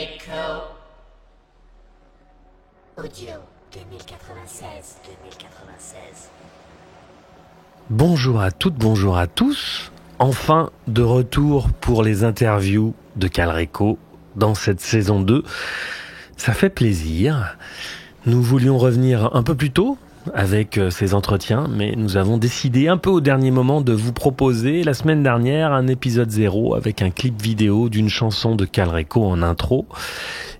Calreco. Audio 2096. Bonjour à toutes, bonjour à tous. Enfin, de retour pour les interviews de Calreco dans cette saison 2. Ça fait plaisir. Nous voulions revenir un peu plus tôt avec ces entretiens, mais nous avons décidé un peu au dernier moment de vous proposer la semaine dernière un épisode 0 avec un clip vidéo d'une chanson de Calreco en intro.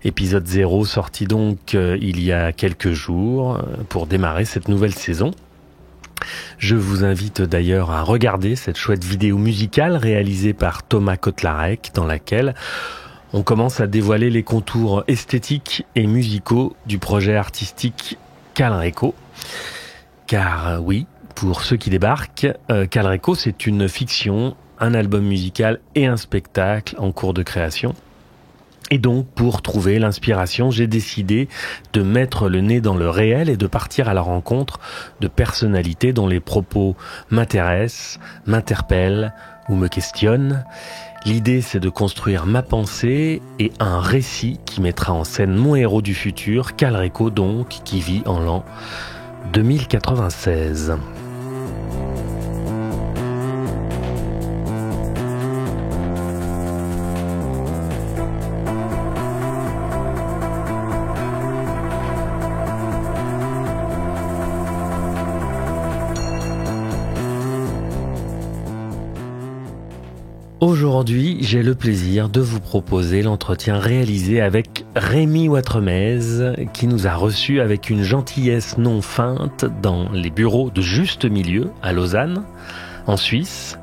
Épisode 0 sorti donc il y a quelques jours pour démarrer cette nouvelle saison. Je vous invite d'ailleurs à regarder cette chouette vidéo musicale réalisée par Thomas Kotlarek dans laquelle on commence à dévoiler les contours esthétiques et musicaux du projet artistique Calreco. Car oui, pour ceux qui débarquent, Calreco c'est une fiction, un album musical et un spectacle en cours de création. Et donc, pour trouver l'inspiration, j'ai décidé de mettre le nez dans le réel et de partir à la rencontre de personnalités dont les propos m'intéressent, m'interpellent ou me questionnent. L'idée, c'est de construire ma pensée et un récit qui mettra en scène mon héros du futur, Calreco donc, qui vit en l'an 2096. Aujourd'hui, j'ai le plaisir de vous proposer l'entretien réalisé avec Rémi Ouattremez, qui nous a reçus avec une gentillesse non feinte dans les bureaux de Juste Milieu à Lausanne, en Suisse.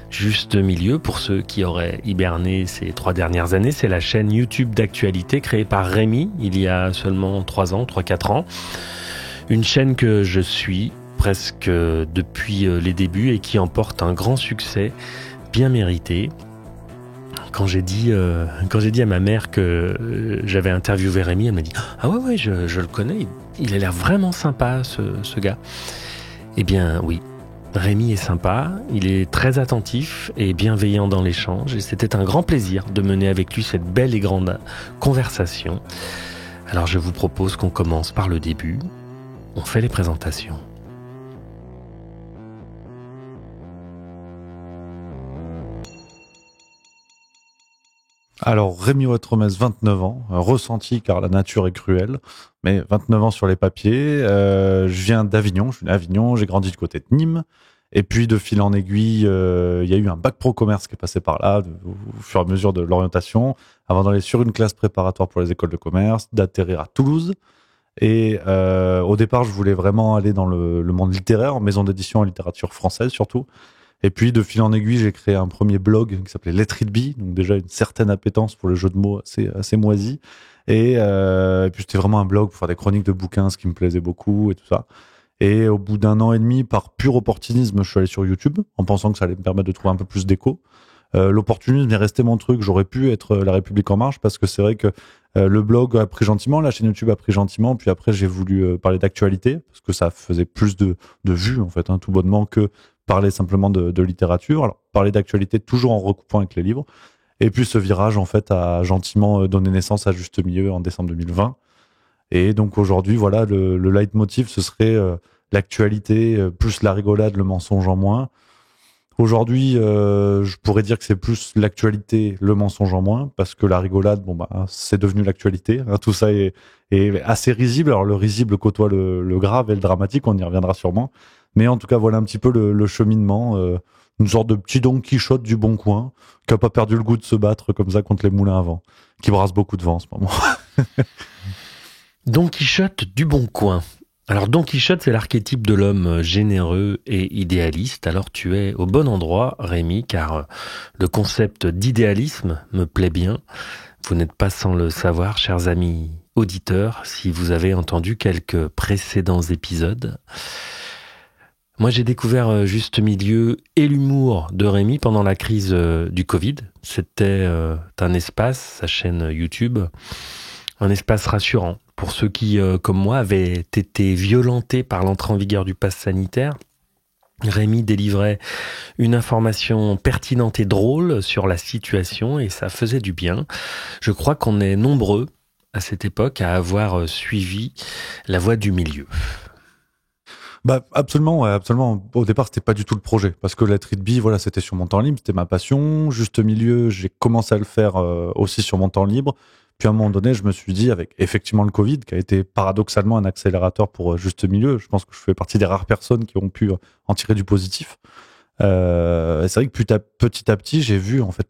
Juste Milieu, pour ceux qui auraient hiberné ces 3 dernières années, c'est la chaîne YouTube d'actualité créée par Rémi il y a seulement 3-4 ans. Une chaîne que je suis presque depuis les débuts et qui emporte un grand succès bien mérité. Quand j'ai dit à ma mère que j'avais interviewé Rémi, elle m'a dit « Ah ouais, je le connais, il a l'air vraiment sympa ce gars. » Eh bien oui, Rémi est sympa, il est très attentif et bienveillant dans l'échange et c'était un grand plaisir de mener avec lui cette belle et grande conversation. Alors je vous propose qu'on commence par le début, on fait les présentations. Alors, Rémi Ouattremez, 29 ans, ressenti car la nature est cruelle, mais 29 ans sur les papiers. Je viens d'Avignon, je suis né à Avignon, j'ai grandi du côté de Nîmes. Et puis, de fil en aiguille, il y a eu un bac pro commerce qui est passé par là, au fur et à mesure de l'orientation, avant d'aller sur une classe préparatoire pour les écoles de commerce, d'atterrir à Toulouse. Et au départ, je voulais vraiment aller dans le monde littéraire, en maison d'édition en littérature française surtout. Et puis, de fil en aiguille, j'ai créé un premier blog qui s'appelait Let It Be, donc déjà une certaine appétence pour le jeu de mots assez moisi. Et puis, c'était vraiment un blog pour faire des chroniques de bouquins, ce qui me plaisait beaucoup et tout ça. Et au bout d'1 an et demi, par pur opportunisme, je suis allé sur YouTube, en pensant que ça allait me permettre de trouver un peu plus d'écho. L'opportunisme est resté mon truc. J'aurais pu être La République En Marche, parce que c'est vrai que le blog a pris gentiment, la chaîne YouTube a pris gentiment, puis après, j'ai voulu parler d'actualité, parce que ça faisait plus de vues, en fait, tout bonnement, que parler simplement de littérature. Alors, parler d'actualité toujours en recoupant avec les livres. Et puis, ce virage, en fait, a gentiment donné naissance à Juste Milieu en décembre 2020. Et donc, aujourd'hui, voilà, le leitmotiv, ce serait l'actualité, plus la rigolade, le mensonge en moins. Aujourd'hui, je pourrais dire que c'est plus l'actualité, le mensonge en moins, parce que la rigolade, c'est devenu l'actualité. Tout ça est assez risible. Alors, le risible côtoie le grave et le dramatique, on y reviendra sûrement. Mais en tout cas, voilà un petit peu le cheminement, une sorte de petit Don Quichotte du bon coin, qui a pas perdu le goût de se battre comme ça contre les moulins à vent, qui brasse beaucoup de vent en ce moment. Don Quichotte du bon coin. Alors Don Quichotte, c'est l'archétype de l'homme généreux et idéaliste. Alors tu es au bon endroit, Rémi, car le concept d'idéalisme me plaît bien. Vous n'êtes pas sans le savoir, chers amis auditeurs, si vous avez entendu quelques précédents épisodes. Moi, j'ai découvert Juste Milieu et l'humour de Rémi pendant la crise du Covid. C'était un espace, sa chaîne YouTube, un espace rassurant pour ceux qui, comme moi, avaient été violentés par l'entrée en vigueur du pass sanitaire Rémi délivrait une information pertinente et drôle sur la situation et ça faisait du bien. Je crois qu'on est nombreux à cette époque à avoir suivi la voie du milieu. Bah absolument, ouais, absolument. Au départ, c'était pas du tout le projet parce que la Street Bee, voilà, c'était sur mon temps libre, c'était ma passion. Juste milieu, j'ai commencé à le faire aussi sur mon temps libre. Puis à un moment donné, je me suis dit, avec effectivement le Covid, qui a été paradoxalement un accélérateur pour Juste Milieu, je pense que je fais partie des rares personnes qui ont pu en tirer du positif. C'est vrai que petit à petit, j'ai vu en fait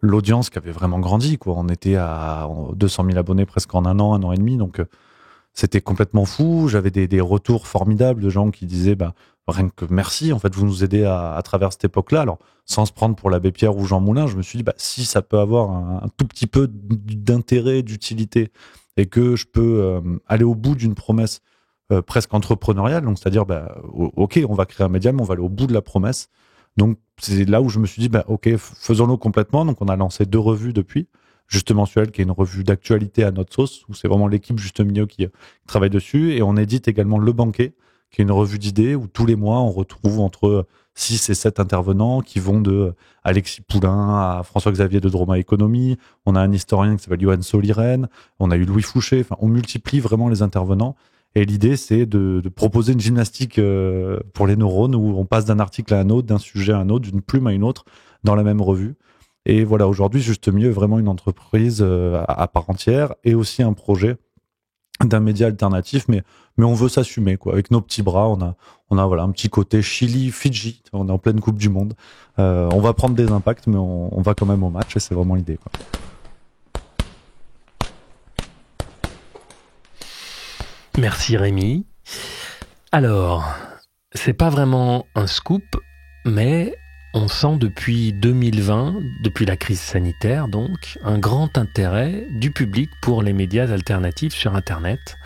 l'audience qui avait vraiment grandi, quoi. On était à 200 000 abonnés presque en un an et demi, donc c'était complètement fou. J'avais des retours formidables de gens qui disaient, bah, rien que merci, en fait, vous nous aidez à travers cette époque-là. Alors, sans se prendre pour l'abbé Pierre ou Jean Moulin, je me suis dit, bah, si ça peut avoir un tout petit peu d'intérêt, d'utilité, et que je peux aller au bout d'une promesse presque entrepreneuriale, donc c'est-à-dire, bah, ok, on va créer un média, mais on va aller au bout de la promesse. Donc, c'est là où je me suis dit, bah, ok, faisons-le complètement. Donc, on a lancé 2 revues depuis. Juste Mensuel, qui est une revue d'actualité à notre sauce, où c'est vraiment l'équipe Juste Milieu qui travaille dessus. Et on édite également Le Banquet, qui est une revue d'idées, où tous les mois, on retrouve entre 6 et 7 intervenants qui vont de Alexis Poulain à François-Xavier de Droma Économie. On a un historien qui s'appelle Johan Soliren. On a eu Louis Fouché. Enfin, on multiplie vraiment les intervenants. Et l'idée, c'est de proposer une gymnastique pour les neurones, où on passe d'un article à un autre, d'un sujet à un autre, d'une plume à une autre, dans la même revue. Et voilà, aujourd'hui, Juste Milieu est vraiment une entreprise à part entière et aussi un projet d'un média alternatif, mais on veut s'assumer, quoi. Avec nos petits bras, on a voilà un petit côté Chili, Fidji. On est en pleine Coupe du Monde. On va prendre des impacts, mais on va quand même au match et c'est vraiment l'idée, quoi. Merci Rémi. Alors, c'est pas vraiment un scoop, mais on sent depuis 2020, depuis la crise sanitaire donc, un grand intérêt du public pour les médias alternatifs sur Internet.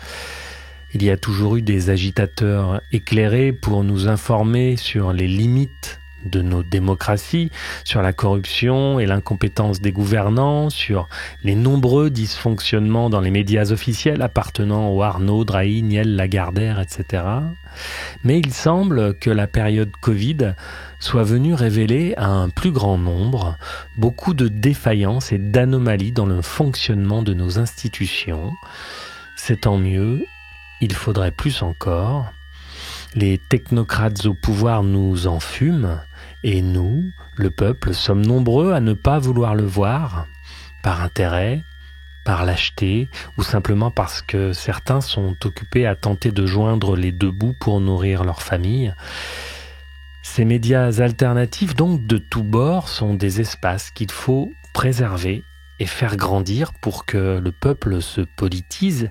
Il y a toujours eu des agitateurs éclairés pour nous informer sur les limites de nos démocraties, sur la corruption et l'incompétence des gouvernants, sur les nombreux dysfonctionnements dans les médias officiels appartenant aux Arnaud, Drahi, Niel, Lagardère, etc. Mais il semble que la période Covid soit venue révéler à un plus grand nombre beaucoup de défaillances et d'anomalies dans le fonctionnement de nos institutions. C'est tant mieux, il faudrait plus encore. Les technocrates au pouvoir nous enfument, et nous, le peuple, sommes nombreux à ne pas vouloir le voir, par intérêt, par lâcheté, ou simplement parce que certains sont occupés à tenter de joindre les 2 bouts pour nourrir leur famille. Ces médias alternatifs, donc de tous bords, sont des espaces qu'il faut préserver et faire grandir pour que le peuple se politise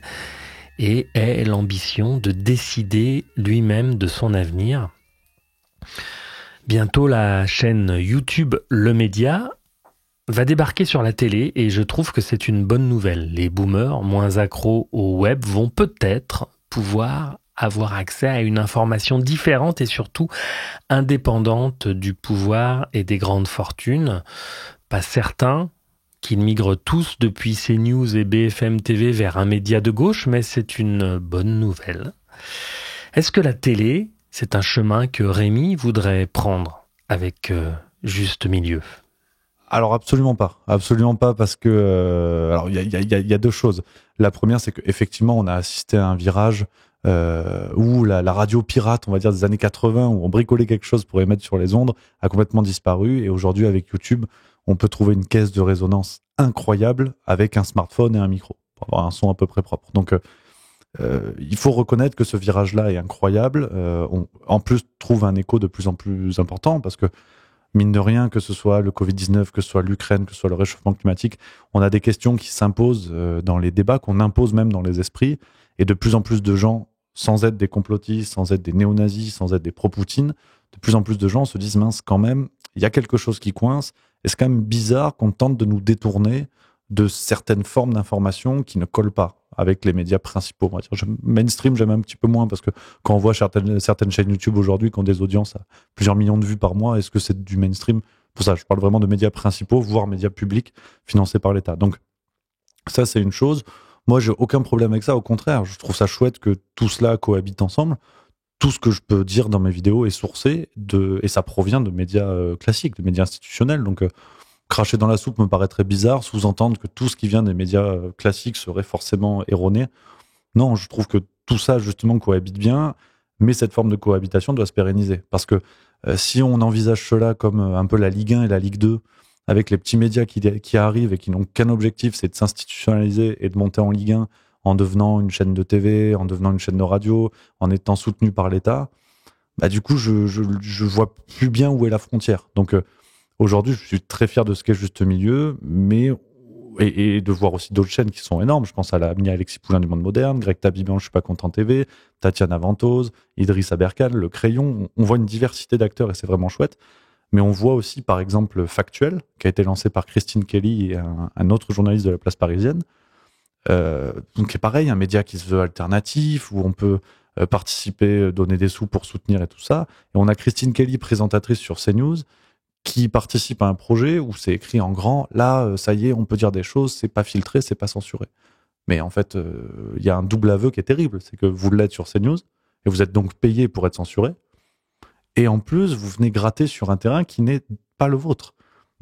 et ait l'ambition de décider lui-même de son avenir. Bientôt, la chaîne YouTube Le Média va débarquer sur la télé et je trouve que c'est une bonne nouvelle. Les boomers, moins accros au web, vont peut-être pouvoir avoir accès à une information différente et surtout indépendante du pouvoir et des grandes fortunes. Pas certain qu'ils migrent tous depuis CNews et BFM TV vers un média de gauche, mais c'est une bonne nouvelle. Est-ce que la télé, c'est un chemin que Rémi voudrait prendre avec Juste Milieu ? Alors absolument pas parce que alors il y a 2 choses. La première, c'est qu'effectivement on a assisté à un virage où la radio pirate, on va dire des années 80, où on bricolait quelque chose pour émettre sur les ondes, a complètement disparu. Et aujourd'hui, avec YouTube, on peut trouver une caisse de résonance incroyable avec un smartphone et un micro pour avoir un son à peu près propre. Donc il faut reconnaître que ce virage-là est incroyable. On en plus trouve un écho de plus en plus important parce que mine de rien, que ce soit le Covid-19, que ce soit l'Ukraine, que ce soit le réchauffement climatique, on a des questions qui s'imposent dans les débats, qu'on impose même dans les esprits, et de plus en plus de gens, sans être des complotistes, sans être des néo-nazis, sans être des pro-Poutine, de plus en plus de gens se disent, mince, quand même, il y a quelque chose qui coince, et c'est quand même bizarre qu'on tente de nous détourner de certaines formes d'informations qui ne collent pas avec les médias principaux. On va dire. Mainstream, j'aime un petit peu moins parce que quand on voit certaines chaînes YouTube aujourd'hui qui ont des audiences à plusieurs millions de vues par mois, est-ce que c'est du mainstream ? Pour ça, je parle vraiment de médias principaux, voire médias publics financés par l'État. Donc, ça, c'est une chose. Moi, j'ai aucun problème avec ça. Au contraire, je trouve ça chouette que tout cela cohabite ensemble. tout ce que je peux dire dans mes vidéos est sourcé et ça provient de médias classiques, de médias institutionnels. Donc, cracher dans la soupe me paraît très bizarre. Sous-entendre que tout ce qui vient des médias classiques serait forcément erroné. Non, je trouve que tout ça, justement, cohabite bien, mais cette forme de cohabitation doit se pérenniser. Parce que si on envisage cela comme un peu la Ligue 1 et la Ligue 2, avec les petits médias qui arrivent et qui n'ont qu'un objectif, c'est de s'institutionnaliser et de monter en Ligue 1 en devenant une chaîne de TV, en devenant une chaîne de radio, en étant soutenu par l'État, bah du coup, je vois plus bien où est la frontière. Donc aujourd'hui, je suis très fier de ce qu'est Juste Milieu, mais et de voir aussi d'autres chaînes qui sont énormes. Je pense à la Mia Alexis Poulain du Monde Moderne, Greg Tabibian, Je suis pas content TV, Tatiana Ventose, Idriss Aberkan, Le Crayon. On voit une diversité d'acteurs et c'est vraiment chouette. Mais on voit aussi, par exemple, Factuel, qui a été lancé par Christine Kelly et un autre journaliste de la place parisienne. Donc c'est pareil, un média qui se veut alternatif, où on peut participer, donner des sous pour soutenir et tout ça. Et on a Christine Kelly, présentatrice sur CNews, qui participe à un projet où c'est écrit en grand, là, ça y est, on peut dire des choses, c'est pas filtré, c'est pas censuré. Mais en fait, il y a un double aveu qui est terrible, c'est que vous l'êtes sur CNews, et vous êtes donc payé pour être censuré, et en plus, vous venez gratter sur un terrain qui n'est pas le vôtre,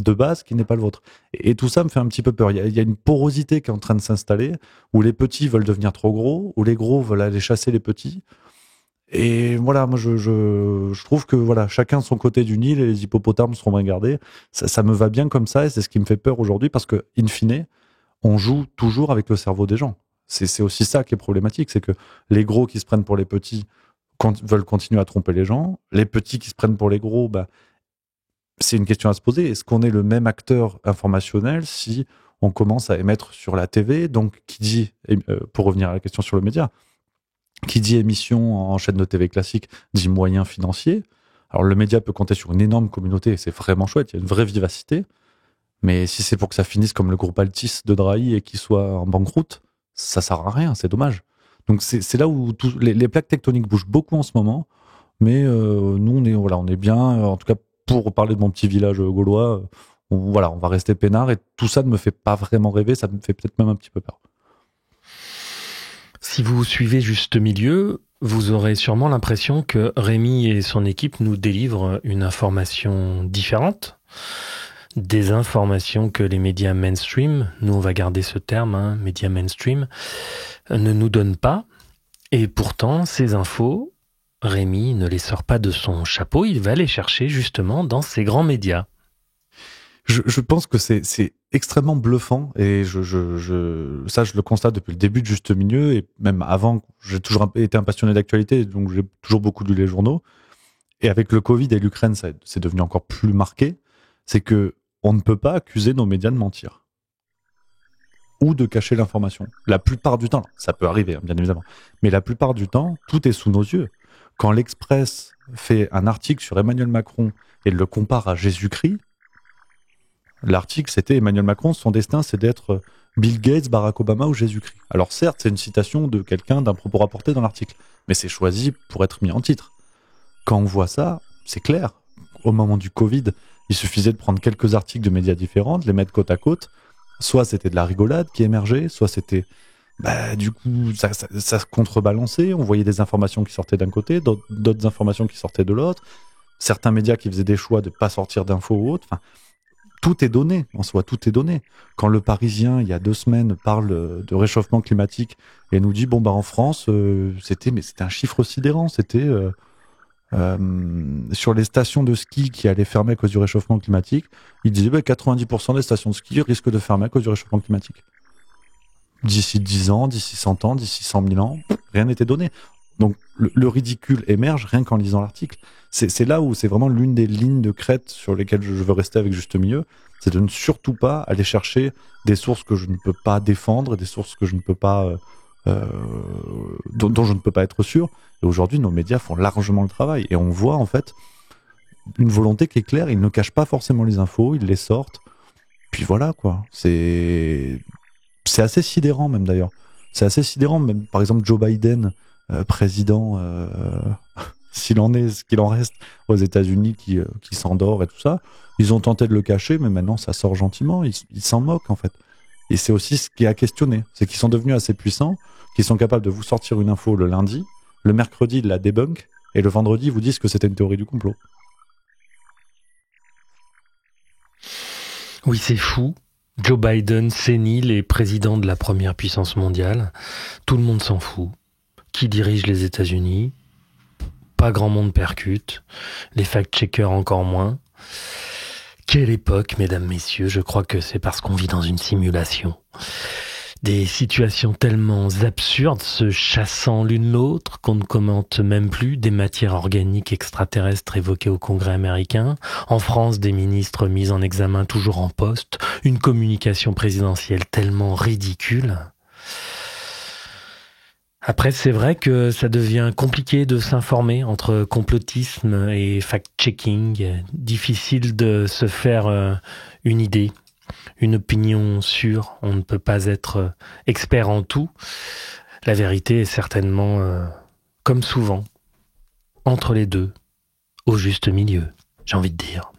de base, qui n'est pas le vôtre. Et tout ça me fait un petit peu peur. Il y a une porosité qui est en train de s'installer, où les petits veulent devenir trop gros, où les gros veulent aller chasser les petits. Et voilà, moi je trouve que voilà, chacun de son côté du Nil et les hippopotames seront bien gardés. Ça me va bien comme ça et c'est ce qui me fait peur aujourd'hui parce que, in fine, on joue toujours avec le cerveau des gens. C'est aussi ça qui est problématique, c'est que les gros qui se prennent pour les petits veulent continuer à tromper les gens. Les petits qui se prennent pour les gros, bah, c'est une question à se poser. Est-ce qu'on est le même acteur informationnel si on commence à émettre sur la TV? Donc, qui dit, pour revenir à la question sur le média, qui dit émission en chaîne de TV classique dit moyens financiers. Alors le média peut compter sur une énorme communauté et c'est vraiment chouette, il y a une vraie vivacité. Mais si c'est pour que ça finisse comme le groupe Altis de Drahi et qu'il soit en banqueroute, ça sert à rien, c'est dommage. Donc c'est là où les plaques tectoniques bougent beaucoup en ce moment. Mais nous on est bien, en tout cas pour parler de mon petit village gaulois, on va rester peinard et tout ça ne me fait pas vraiment rêver, ça me fait peut-être même un petit peu peur. Si vous suivez Juste Milieu, vous aurez sûrement l'impression que Rémi et son équipe nous délivrent une information différente, des informations que les médias mainstream, nous on va garder ce terme, médias mainstream, ne nous donnent pas. Et pourtant, ces infos, Rémi ne les sort pas de son chapeau, il va les chercher justement dans ces grands médias. Je pense que c'est extrêmement bluffant et ça je le constate depuis le début de Juste Milieu et même avant, j'ai toujours été un passionné d'actualité donc j'ai toujours beaucoup lu les journaux et avec le Covid et l'Ukraine c'est devenu encore plus marqué, c'est que on ne peut pas accuser nos médias de mentir ou de cacher l'information. La plupart du temps, ça peut arriver bien évidemment, mais la plupart du temps, tout est sous nos yeux. Quand l'Express fait un article sur Emmanuel Macron et le compare à Jésus-Christ, l'article, c'était Emmanuel Macron, son destin, c'est d'être Bill Gates, Barack Obama ou Jésus-Christ. Alors certes, c'est une citation de quelqu'un, d'un propos rapporté dans l'article, mais c'est choisi pour être mis en titre. Quand on voit ça, c'est clair. Au moment du Covid, il suffisait de prendre quelques articles de médias différents, de les mettre côte à côte. Soit c'était de la rigolade qui émergeait, soit c'était... du coup, ça se contrebalançait. On voyait des informations qui sortaient d'un côté, d'autres informations qui sortaient de l'autre. Certains médias qui faisaient des choix de ne pas sortir d'infos ou autres. Enfin, tout est donné, en soi, tout est donné. Quand le Parisien, il y a 2 semaines, parle de réchauffement climatique et nous dit, en France, c'était un chiffre sidérant, c'était sur les stations de ski qui allaient fermer à cause du réchauffement climatique, il disait 90% des stations de ski risquent de fermer à cause du réchauffement climatique. D'ici 10 ans, d'ici 100 ans, d'ici 100 000 ans, rien n'était donné. Donc le ridicule émerge rien qu'en lisant l'article. C'est là où c'est vraiment l'une des lignes de crête sur lesquelles je veux rester avec Juste Milieu, c'est de ne surtout pas aller chercher des sources que je ne peux pas défendre, des sources que je ne peux pas dont je ne peux pas être sûr. Et aujourd'hui, nos médias font largement le travail et on voit en fait une volonté qui est claire. Ils ne cachent pas forcément les infos, ils les sortent. Puis voilà quoi. C'est assez sidérant même d'ailleurs. C'est assez sidérant même. Par exemple, Joe Biden, président, s'il en est, ce qu'il en reste aux États-Unis, qui s'endort et tout ça. Ils ont tenté de le cacher, mais maintenant ça sort gentiment. Ils s'en moquent en fait. Et c'est aussi ce qui est à questionner, c'est qu'ils sont devenus assez puissants, qu'ils sont capables de vous sortir une info le lundi, le mercredi ils la débunk, Et le vendredi, ils vous disent que c'était une théorie du complot. Oui, c'est fou. Joe Biden, sénile et président de la première puissance mondiale. Tout le monde s'en fout. Qui dirige les États-Unis ? Pas grand monde percute. Les fact-checkers encore moins. Quelle époque, mesdames, messieurs. Je crois que c'est parce qu'on vit dans une simulation. Des situations tellement absurdes, se chassant l'une l'autre, qu'on ne commente même plus, des matières organiques extraterrestres évoquées au Congrès américain, en France des ministres mis en examen toujours en poste, une communication présidentielle tellement ridicule. Après, c'est vrai que ça devient compliqué de s'informer entre complotisme et fact-checking, difficile de se faire une idée. Une opinion sûre, on ne peut pas être expert en tout. La vérité est certainement, comme souvent, entre les deux, au juste milieu, j'ai envie de dire.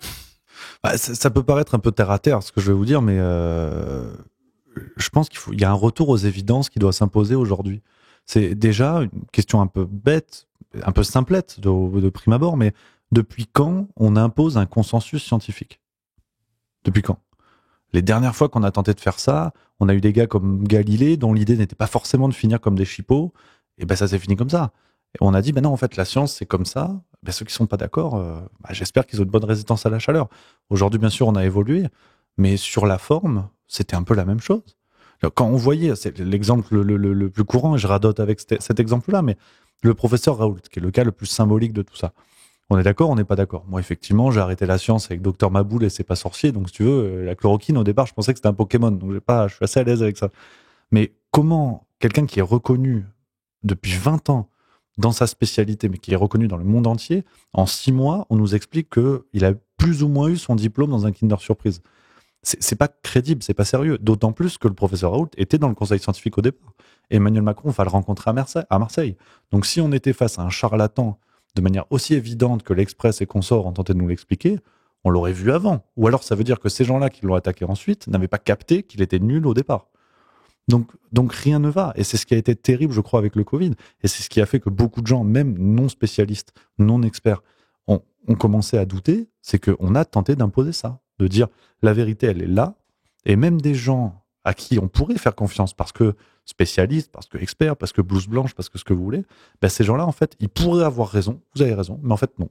Bah, ça peut paraître un peu terre à terre, ce que je vais vous dire, mais je pense qu'il y a un retour aux évidences qui doit s'imposer aujourd'hui. C'est déjà une question un peu bête, un peu simplette de prime abord, mais depuis quand on impose un consensus scientifique ? Depuis quand ? Les dernières fois qu'on a tenté de faire ça, on a eu des gars comme Galilée, dont l'idée n'était pas forcément de finir comme des chipots, et ben ça s'est fini comme ça. Et on a dit, ben non, en fait, la science, c'est comme ça. Ben ceux qui sont pas d'accord, j'espère qu'ils ont une bonne résistance à la chaleur. Aujourd'hui, bien sûr, on a évolué, mais sur la forme, c'était un peu la même chose. Quand on voyait, c'est l'exemple le plus courant, et je radote avec cet exemple-là, mais le professeur Raoult, qui est le cas le plus symbolique de tout ça. On est d'accord, on n'est pas d'accord. Moi, effectivement, j'ai arrêté la science avec Docteur Maboul et c'est pas sorcier. Donc, si tu veux, la chloroquine, au départ, je pensais que c'était un Pokémon. Donc, je suis assez à l'aise avec ça. Mais comment quelqu'un qui est reconnu depuis 20 ans dans sa spécialité, mais qui est reconnu dans le monde entier, en 6 mois, on nous explique qu'il a plus ou moins eu son diplôme dans un Kinder Surprise. C'est pas crédible, c'est pas sérieux. D'autant plus que le professeur Raoult était dans le conseil scientifique au départ. Emmanuel Macron va le rencontrer à Marseille. Donc, si on était face à un charlatan de manière aussi évidente que l'Express et consorts ont tenté de nous l'expliquer, on l'aurait vu avant. Ou alors ça veut dire que ces gens-là qui l'ont attaqué ensuite n'avaient pas capté qu'il était nul au départ. Donc rien ne va. Et c'est ce qui a été terrible, je crois, avec le Covid. Et c'est ce qui a fait que beaucoup de gens, même non spécialistes, non experts, ont commencé à douter. C'est qu'on a tenté d'imposer ça. De dire la vérité, elle est là. Et même des gens à qui on pourrait faire confiance parce que spécialistes, parce que experts, parce que blouse blanche, parce que ce que vous voulez, ben ces gens-là, en fait, ils pourraient avoir raison, vous avez raison, mais en fait, non.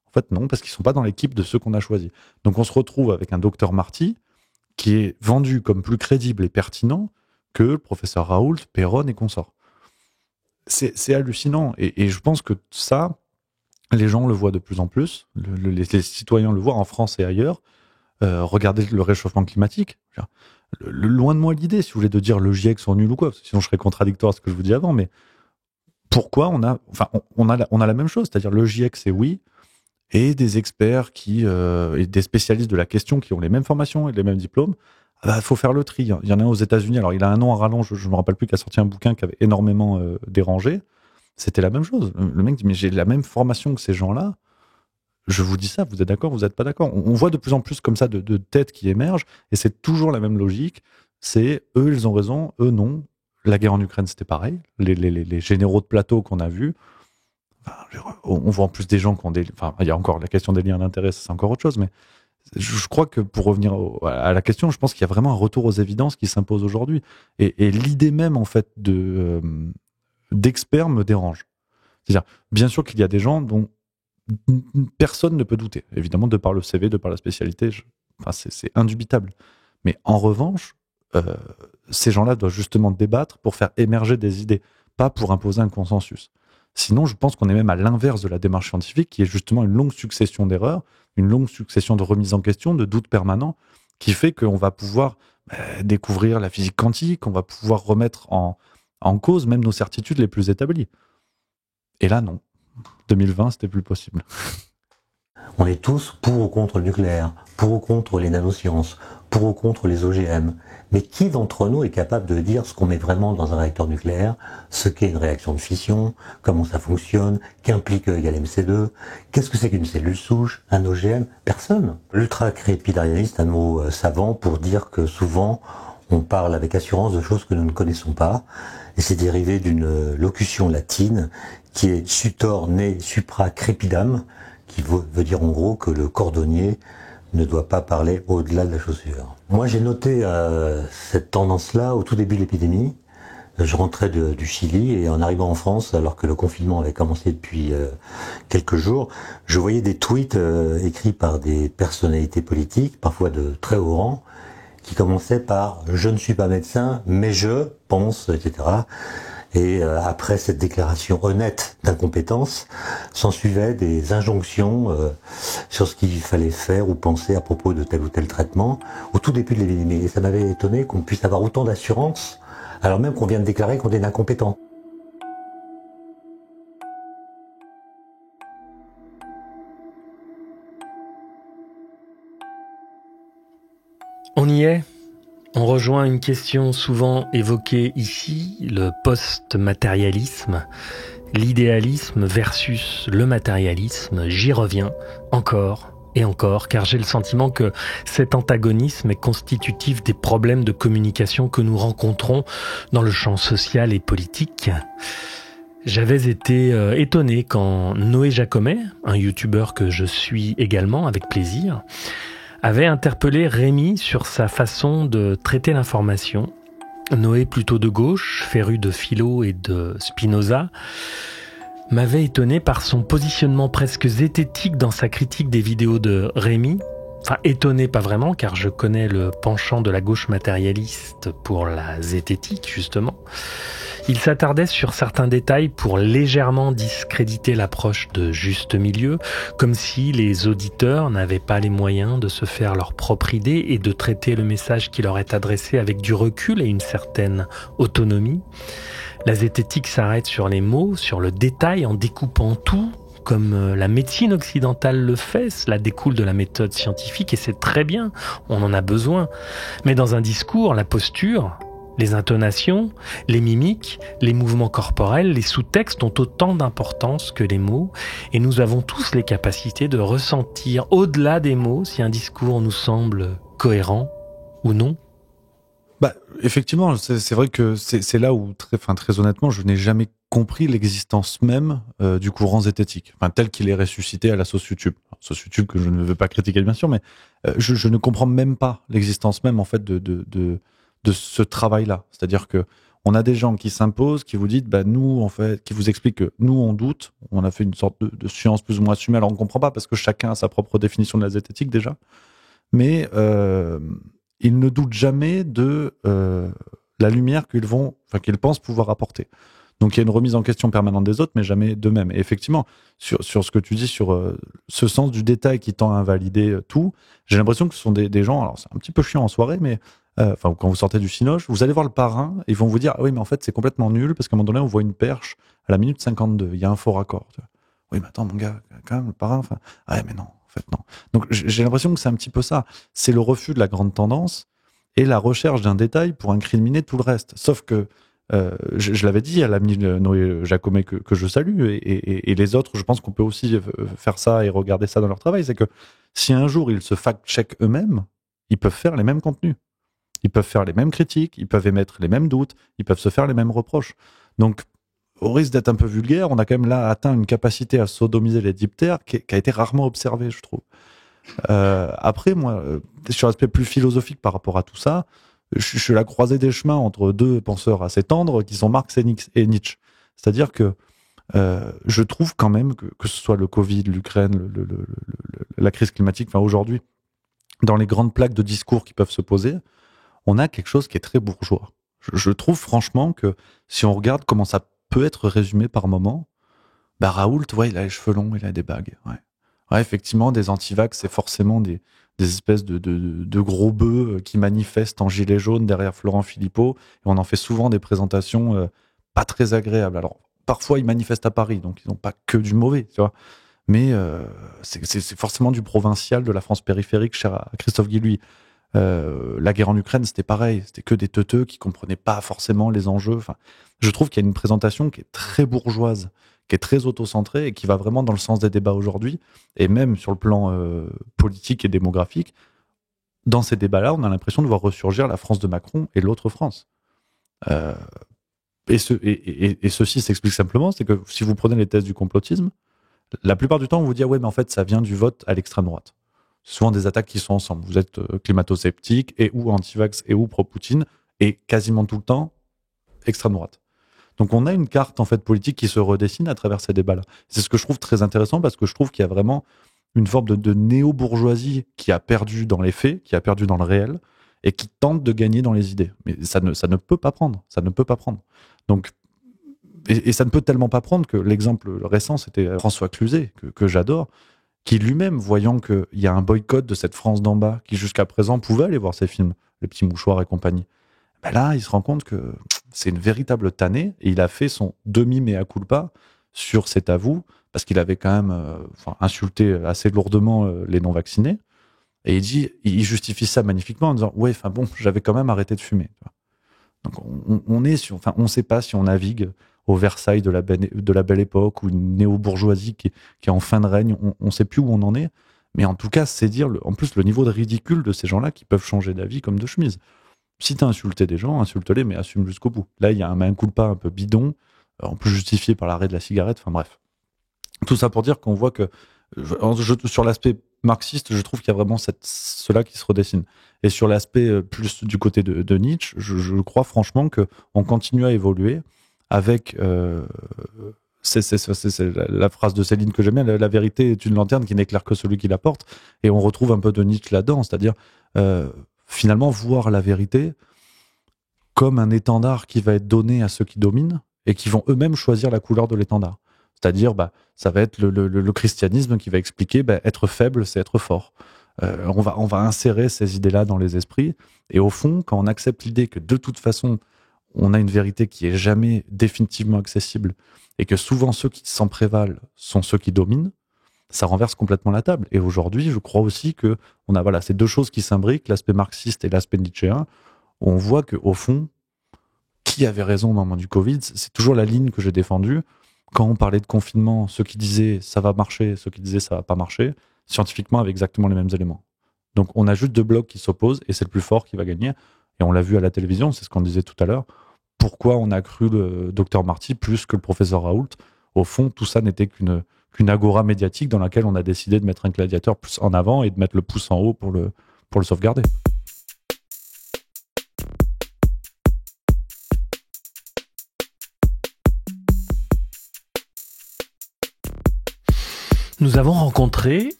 En fait, non, parce qu'ils sont pas dans l'équipe de ceux qu'on a choisis. Donc, on se retrouve avec un docteur Marty qui est vendu comme plus crédible et pertinent que le professeur Raoult, Perron et consorts. C'est hallucinant. Et je pense que ça, les gens le voient de plus en plus, les citoyens le voient en France et ailleurs. Regardez le réchauffement climatique. Loin de moi l'idée, si vous voulez, de dire le GIEC sont nuls ou quoi, parce que sinon je serais contradictoire à ce que je vous dis avant, mais pourquoi on a la même chose, c'est-à-dire le GIEC c'est oui, et des experts et des spécialistes de la question qui ont les mêmes formations et les mêmes diplômes, faut faire le tri. Il y en a un aux États-Unis, alors il a un nom à rallonge, je me rappelle plus, qui a sorti un bouquin qui avait énormément dérangé. C'était la même chose. Le mec dit, mais j'ai la même formation que ces gens-là. Je vous dis ça, vous êtes d'accord, vous n'êtes pas d'accord. On voit de plus en plus comme ça de têtes qui émergent, et c'est toujours la même logique. C'est eux, ils ont raison, eux, non. La guerre en Ukraine, c'était pareil. Les généraux de plateau qu'on a vus, on voit en plus des gens qui ont des... Enfin, il y a encore la question des liens d'intérêt, c'est encore autre chose, mais je crois que pour revenir à la question, je pense qu'il y a vraiment un retour aux évidences qui s'impose aujourd'hui. Et l'idée même, en fait, d'experts me dérange. C'est-à-dire, bien sûr qu'il y a des gens dont personne ne peut douter, évidemment, de par le CV, de par la spécialité, c'est indubitable. Mais en revanche, ces gens-là doivent justement débattre pour faire émerger des idées, pas pour imposer un consensus. Sinon, je pense qu'on est même à l'inverse de la démarche scientifique, qui est justement une longue succession d'erreurs, une longue succession de remises en question, de doutes permanents, qui fait qu'on va pouvoir découvrir la physique quantique, on va pouvoir remettre en cause même nos certitudes les plus établies. Et là, non. 2020, c'était plus possible. On est tous pour ou contre le nucléaire, pour ou contre les nanosciences, pour ou contre les OGM. Mais qui d'entre nous est capable de dire ce qu'on met vraiment dans un réacteur nucléaire, ce qu'est une réaction de fission, comment ça fonctionne, qu'implique E égale MC2, qu'est-ce que c'est qu'une cellule souche, un OGM? Personne. L'ultra-crépidarianisme est un mot savant pour dire que souvent on parle avec assurance de choses que nous ne connaissons pas, et c'est dérivé d'une locution latine qui est sutor ne supra crepidam, qui veut dire en gros que le cordonnier ne doit pas parler au-delà de la chaussure. Moi, j'ai noté cette tendance-là au tout début de l'épidémie. Je rentrais du Chili et en arrivant en France, alors que le confinement avait commencé depuis quelques jours, je voyais des tweets écrits par des personnalités politiques, parfois de très haut rang, qui commençaient par « je ne suis pas médecin, mais je pense », etc. Et après cette déclaration honnête d'incompétence, s'ensuivaient des injonctions sur ce qu'il fallait faire ou penser à propos de tel ou tel traitement au tout début de l'épidémie. Et ça m'avait étonné qu'on puisse avoir autant d'assurance alors même qu'on vient de déclarer qu'on est incompétent. On y est. On rejoint une question souvent évoquée ici, le post-matérialisme, l'idéalisme versus le matérialisme. J'y reviens encore et encore, car j'ai le sentiment que cet antagonisme est constitutif des problèmes de communication que nous rencontrons dans le champ social et politique. J'avais été étonné quand Noé Jacomet, un youtubeur que je suis également avec plaisir, avait interpellé Rémi sur sa façon de traiter l'information. Noé, plutôt de gauche, féru de philo et de Spinoza, m'avait étonné par son positionnement presque zététique dans sa critique des vidéos de Rémi. Enfin, étonné pas vraiment, car je connais le penchant de la gauche matérialiste pour la zététique, justement. Il s'attardait sur certains détails pour légèrement discréditer l'approche de juste milieu, comme si les auditeurs n'avaient pas les moyens de se faire leur propre idée et de traiter le message qui leur est adressé avec du recul et une certaine autonomie. La zététique s'arrête sur les mots, sur le détail, en découpant tout, comme la médecine occidentale le fait. Cela découle de la méthode scientifique et c'est très bien, on en a besoin. Mais dans un discours, la posture, les intonations, les mimiques, les mouvements corporels, les sous-textes ont autant d'importance que les mots et nous avons tous les capacités de ressentir au-delà des mots si un discours nous semble cohérent ou non. Bah, effectivement, c'est vrai que c'est là où, très honnêtement, je n'ai jamais compris l'existence même du courant zététique, tel qu'il est ressuscité à la sauce YouTube. Sauce YouTube que je ne veux pas critiquer, bien sûr, mais je ne comprends même pas l'existence même, en fait, de ce travail-là. C'est-à-dire que on a des gens qui s'imposent, qui vous disent, nous, en fait, qui vous expliquent que nous, on doute, on a fait une sorte de science plus ou moins assumée, alors on ne comprend pas parce que chacun a sa propre définition de la zététique déjà, mais ils ne doutent jamais de la lumière qu'ils pensent pouvoir apporter. Donc il y a une remise en question permanente des autres, mais jamais d'eux-mêmes. Et effectivement, sur ce que tu dis, sur ce sens du détail qui tend à invalider tout, j'ai l'impression que ce sont des gens, alors c'est un petit peu chiant en soirée, mais quand vous sortez du cinoche, vous allez voir le parrain, et ils vont vous dire, ah oui, mais en fait c'est complètement nul, parce qu'à un moment donné, on voit une perche à la minute 52, il y a un faux raccord. Oui, mais attends, mon gars, quand même, le parrain, ouais, mais non. En fait, non. Donc j'ai l'impression que c'est un petit peu ça. C'est le refus de la grande tendance et la recherche d'un détail pour incriminer tout le reste. Sauf que, je l'avais dit à l'ami Noé Jacomet que je salue, et les autres, je pense qu'on peut aussi faire ça et regarder ça dans leur travail, c'est que si un jour ils se fact-checkent eux-mêmes, ils peuvent faire les mêmes contenus. Ils peuvent faire les mêmes critiques, ils peuvent émettre les mêmes doutes, ils peuvent se faire les mêmes reproches. Donc, au risque d'être un peu vulgaire, on a quand même là atteint une capacité à sodomiser les diptères qui a été rarement observée, je trouve. Après, moi, sur l'aspect plus philosophique par rapport à tout ça, je suis à la croisée des chemins entre deux penseurs assez tendres qui sont Marx et Nietzsche. C'est-à-dire que je trouve quand même que ce soit le Covid, l'Ukraine, la crise climatique, aujourd'hui, dans les grandes plaques de discours qui peuvent se poser, on a quelque chose qui est très bourgeois. Je trouve franchement que si on regarde comment ça peut être résumé par moment, Raoult, il a les cheveux longs, il a des bagues. Ouais, effectivement, des antivax, c'est forcément des espèces de gros bœufs qui manifestent en gilet jaune derrière Florent Philippot, et on en fait souvent des présentations pas très agréables. Alors, parfois, ils manifestent à Paris, donc ils n'ont pas que du mauvais, tu vois. Mais c'est forcément du provincial de la France périphérique, cher à Christophe Guilluy. La guerre en Ukraine, c'était pareil, c'était que des teuteux qui comprenaient pas forcément les enjeux. Je trouve qu'il y a une présentation qui est très bourgeoise, qui est très auto-centrée et qui va vraiment dans le sens des débats aujourd'hui, et même sur le plan politique et démographique. Dans ces débats-là, on a l'impression de voir ressurgir la France de Macron et l'autre France. Et ceci s'explique simplement, c'est que si vous prenez les thèses du complotisme, la plupart du temps, on vous dit, ouais, mais en fait, ça vient du vote à l'extrême droite. C'est souvent des attaques qui sont ensemble. Vous êtes climato-sceptique et ou anti-vax et ou pro-Poutine, et quasiment tout le temps, extrême droite. Donc on a une carte en fait politique qui se redessine à travers ces débats-là. C'est ce que je trouve très intéressant parce que je trouve qu'il y a vraiment une forme de néo-bourgeoisie qui a perdu dans les faits, qui a perdu dans le réel et qui tente de gagner dans les idées. Mais ça ne peut pas prendre. Ça ne peut pas prendre. Donc, et ça ne peut tellement pas prendre que l'exemple récent, c'était François Cluzet, que j'adore, qui lui-même, voyant qu'il y a un boycott de cette France d'en bas, qui jusqu'à présent pouvait aller voir ses films, Les Petits Mouchoirs et compagnie, ben là, il se rend compte que c'est une véritable tannée et il a fait son demi-mea culpa sur cet avou parce qu'il avait quand même insulté assez lourdement les non-vaccinés. Et il justifie ça magnifiquement en disant « Ouais, enfin bon, j'avais quand même arrêté de fumer. » Donc on ne sait pas si on navigue au Versailles de la belle époque ou une néo-bourgeoisie qui est en fin de règne. On ne sait plus où on en est. Mais en tout cas, c'est dire en plus le niveau de ridicule de ces gens-là qui peuvent changer d'avis comme de chemise. Si t'as insulté des gens, insulte-les, mais assume jusqu'au bout. Là, il y a un culpa un peu bidon, en plus justifié par l'arrêt de la cigarette, enfin bref. Tout ça pour dire qu'on voit que, sur l'aspect marxiste, je trouve qu'il y a vraiment cela qui se redessine. Et sur l'aspect plus du côté de Nietzsche, je crois franchement qu'on continue à évoluer avec... c'est la phrase de Céline que j'aime bien, la vérité est une lanterne qui n'éclaire que celui qui la porte. Et on retrouve un peu de Nietzsche là-dedans, c'est-à-dire... finalement, voir la vérité comme un étendard qui va être donné à ceux qui dominent et qui vont eux-mêmes choisir la couleur de l'étendard. C'est-à-dire, ça va être le christianisme qui va expliquer être faible, c'est être fort. On va insérer ces idées-là dans les esprits. Et au fond, quand on accepte l'idée que de toute façon, on a une vérité qui est jamais définitivement accessible et que souvent ceux qui s'en prévalent sont ceux qui dominent, ça renverse complètement la table. Et aujourd'hui, je crois aussi que on a ces deux choses qui s'imbriquent, l'aspect marxiste et l'aspect nietzschéen. On voit qu'au fond, qui avait raison au moment du Covid, c'est toujours la ligne que j'ai défendue. Quand on parlait de confinement, ceux qui disaient ça va marcher, ceux qui disaient ça va pas marcher, scientifiquement avec exactement les mêmes éléments. Donc on a juste deux blocs qui s'opposent et c'est le plus fort qui va gagner. Et on l'a vu à la télévision, c'est ce qu'on disait tout à l'heure. Pourquoi on a cru le docteur Marty plus que le professeur Raoult? Au fond, tout ça n'était qu'une agora médiatique dans laquelle on a décidé de mettre un gladiateur plus en avant et de mettre le pouce en haut pour le sauvegarder. Nous avons rencontré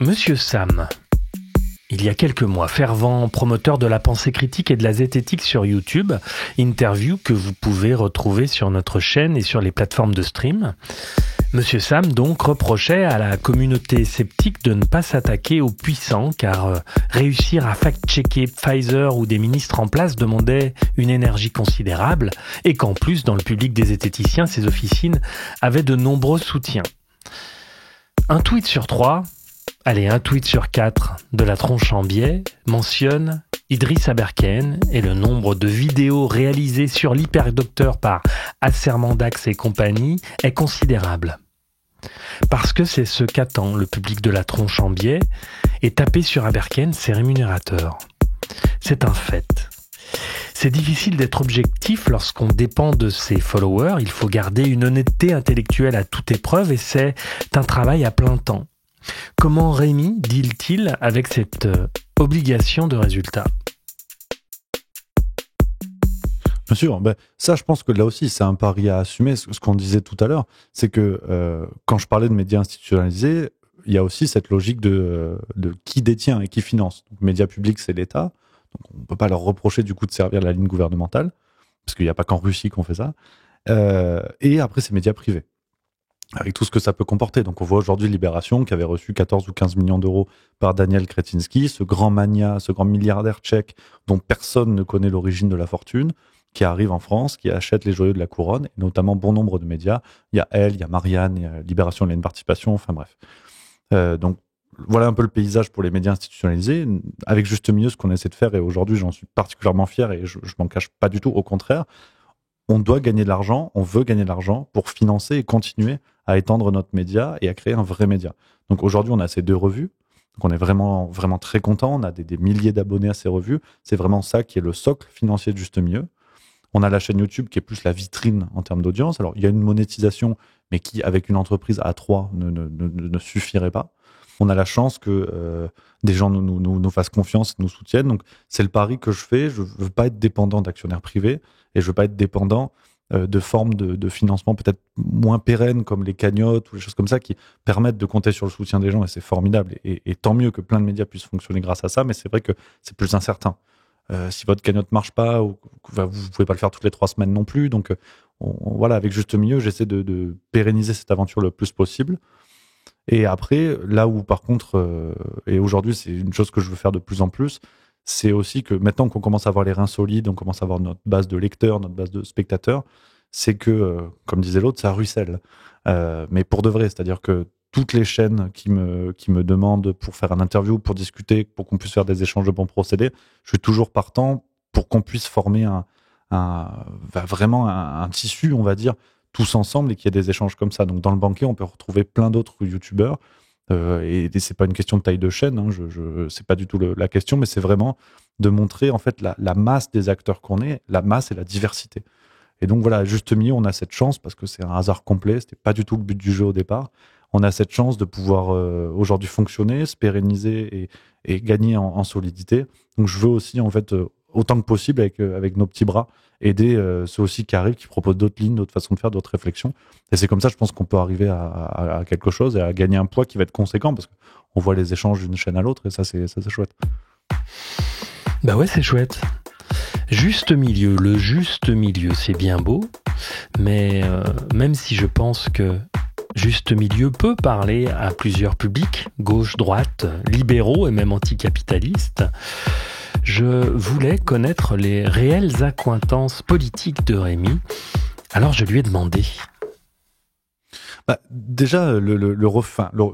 Monsieur Sam. Il y a quelques mois, fervent promoteur de la pensée critique et de la zététique sur YouTube, interview que vous pouvez retrouver sur notre chaîne et sur les plateformes de stream. Monsieur Sam, donc, reprochait à la communauté sceptique de ne pas s'attaquer aux puissants, car réussir à fact-checker Pfizer ou des ministres en place demandait une énergie considérable, et qu'en plus, dans le public des zététiciens, ces officines avaient de nombreux soutiens. Un tweet sur 4 de la tronche en biais mentionne Idriss Aberken et le nombre de vidéos réalisées sur l'hyperdocteur par Assermandax et compagnie est considérable. Parce que c'est ce qu'attend le public de la tronche en biais, et taper sur Aberken, c'est rémunérateur. C'est un fait. C'est difficile d'être objectif lorsqu'on dépend de ses followers, il faut garder une honnêteté intellectuelle à toute épreuve et c'est un travail à plein temps. Comment Rémi deal-t-il avec cette obligation de résultat ? Bien sûr, ça je pense que là aussi c'est un pari à assumer. Ce qu'on disait tout à l'heure, c'est que quand je parlais de médias institutionnalisés, il y a aussi cette logique de qui détient et qui finance. Donc, médias publics, c'est l'État. Donc, on ne peut pas leur reprocher du coup de servir la ligne gouvernementale, parce qu'il n'y a pas qu'en Russie qu'on fait ça. Et après, c'est médias privés, avec tout ce que ça peut comporter. Donc on voit aujourd'hui Libération, qui avait reçu 14 ou 15 millions d'euros par Daniel Kretinsky, ce grand mania, ce grand milliardaire tchèque dont personne ne connaît l'origine de la fortune, qui arrive en France, qui achète les joyaux de la couronne, et notamment bon nombre de médias. Il y a Elle, il y a Marianne, il y a Libération, il y a une participation, enfin bref. Donc voilà un peu le paysage pour les médias institutionnalisés, avec juste milieu ce qu'on essaie de faire, et aujourd'hui j'en suis particulièrement fier, et je m'en cache pas du tout, au contraire. On doit gagner de l'argent, on veut gagner de l'argent pour financer et continuer à étendre notre média et à créer un vrai média. Donc aujourd'hui, on a ces deux revues. Donc on est vraiment, vraiment très content. On a des milliers d'abonnés à ces revues. C'est vraiment ça qui est le socle financier de Juste Milieu. On a la chaîne YouTube qui est plus la vitrine en termes d'audience. Alors, il y a une monétisation, mais qui, avec une entreprise à 3, ne suffirait pas. On a la chance que des gens nous fassent confiance, nous soutiennent. Donc, c'est le pari que je fais. Je veux pas être dépendant d'actionnaires privés et je veux pas être dépendant de formes de financement peut-être moins pérennes comme les cagnottes ou les choses comme ça qui permettent de compter sur le soutien des gens et c'est formidable et tant mieux que plein de médias puissent fonctionner grâce à ça, mais c'est vrai que c'est plus incertain. Si votre cagnotte marche pas, vous pouvez pas le faire toutes les 3 semaines non plus, donc voilà, avec Juste Milieu, j'essaie de pérenniser cette aventure le plus possible. Et après, là où par contre, et aujourd'hui c'est une chose que je veux faire de plus en plus, c'est aussi que maintenant qu'on commence à avoir les reins solides, on commence à avoir notre base de lecteurs, notre base de spectateurs, c'est que, comme disait l'autre, ça ruisselle. Mais pour de vrai, c'est-à-dire que toutes les chaînes qui me demandent pour faire un interview, pour discuter, pour qu'on puisse faire des échanges de bons procédés, je suis toujours partant pour qu'on puisse former vraiment un tissu, on va dire, tous ensemble et qu'il y ait des échanges comme ça. Donc dans le banquet, on peut retrouver plein d'autres youtubeurs. Et c'est pas une question de taille de chaîne, hein, c'est pas du tout la question, mais c'est vraiment de montrer en fait la masse des acteurs qu'on est, la masse et la diversité. Et donc voilà, Juste Milieu, on a cette chance parce que c'est un hasard complet, c'était pas du tout le but du jeu au départ. On a cette chance de pouvoir aujourd'hui fonctionner, se pérenniser et gagner en solidité. Donc je veux aussi en fait autant que possible avec nos petits bras aider ceux aussi qui arrivent, qui proposent d'autres lignes, d'autres façons de faire, d'autres réflexions. Et c'est comme ça, je pense qu'on peut arriver à quelque chose et à gagner un poids qui va être conséquent parce qu'on voit les échanges d'une chaîne à l'autre et ça, c'est chouette. Bah ouais, c'est chouette. Juste milieu, le juste milieu, c'est bien beau, mais même si je pense que Juste Milieu peut parler à plusieurs publics, gauche, droite, libéraux et même anticapitalistes, je voulais connaître les réelles accointances politiques de Rémi. Alors je lui ai demandé. Bah, déjà,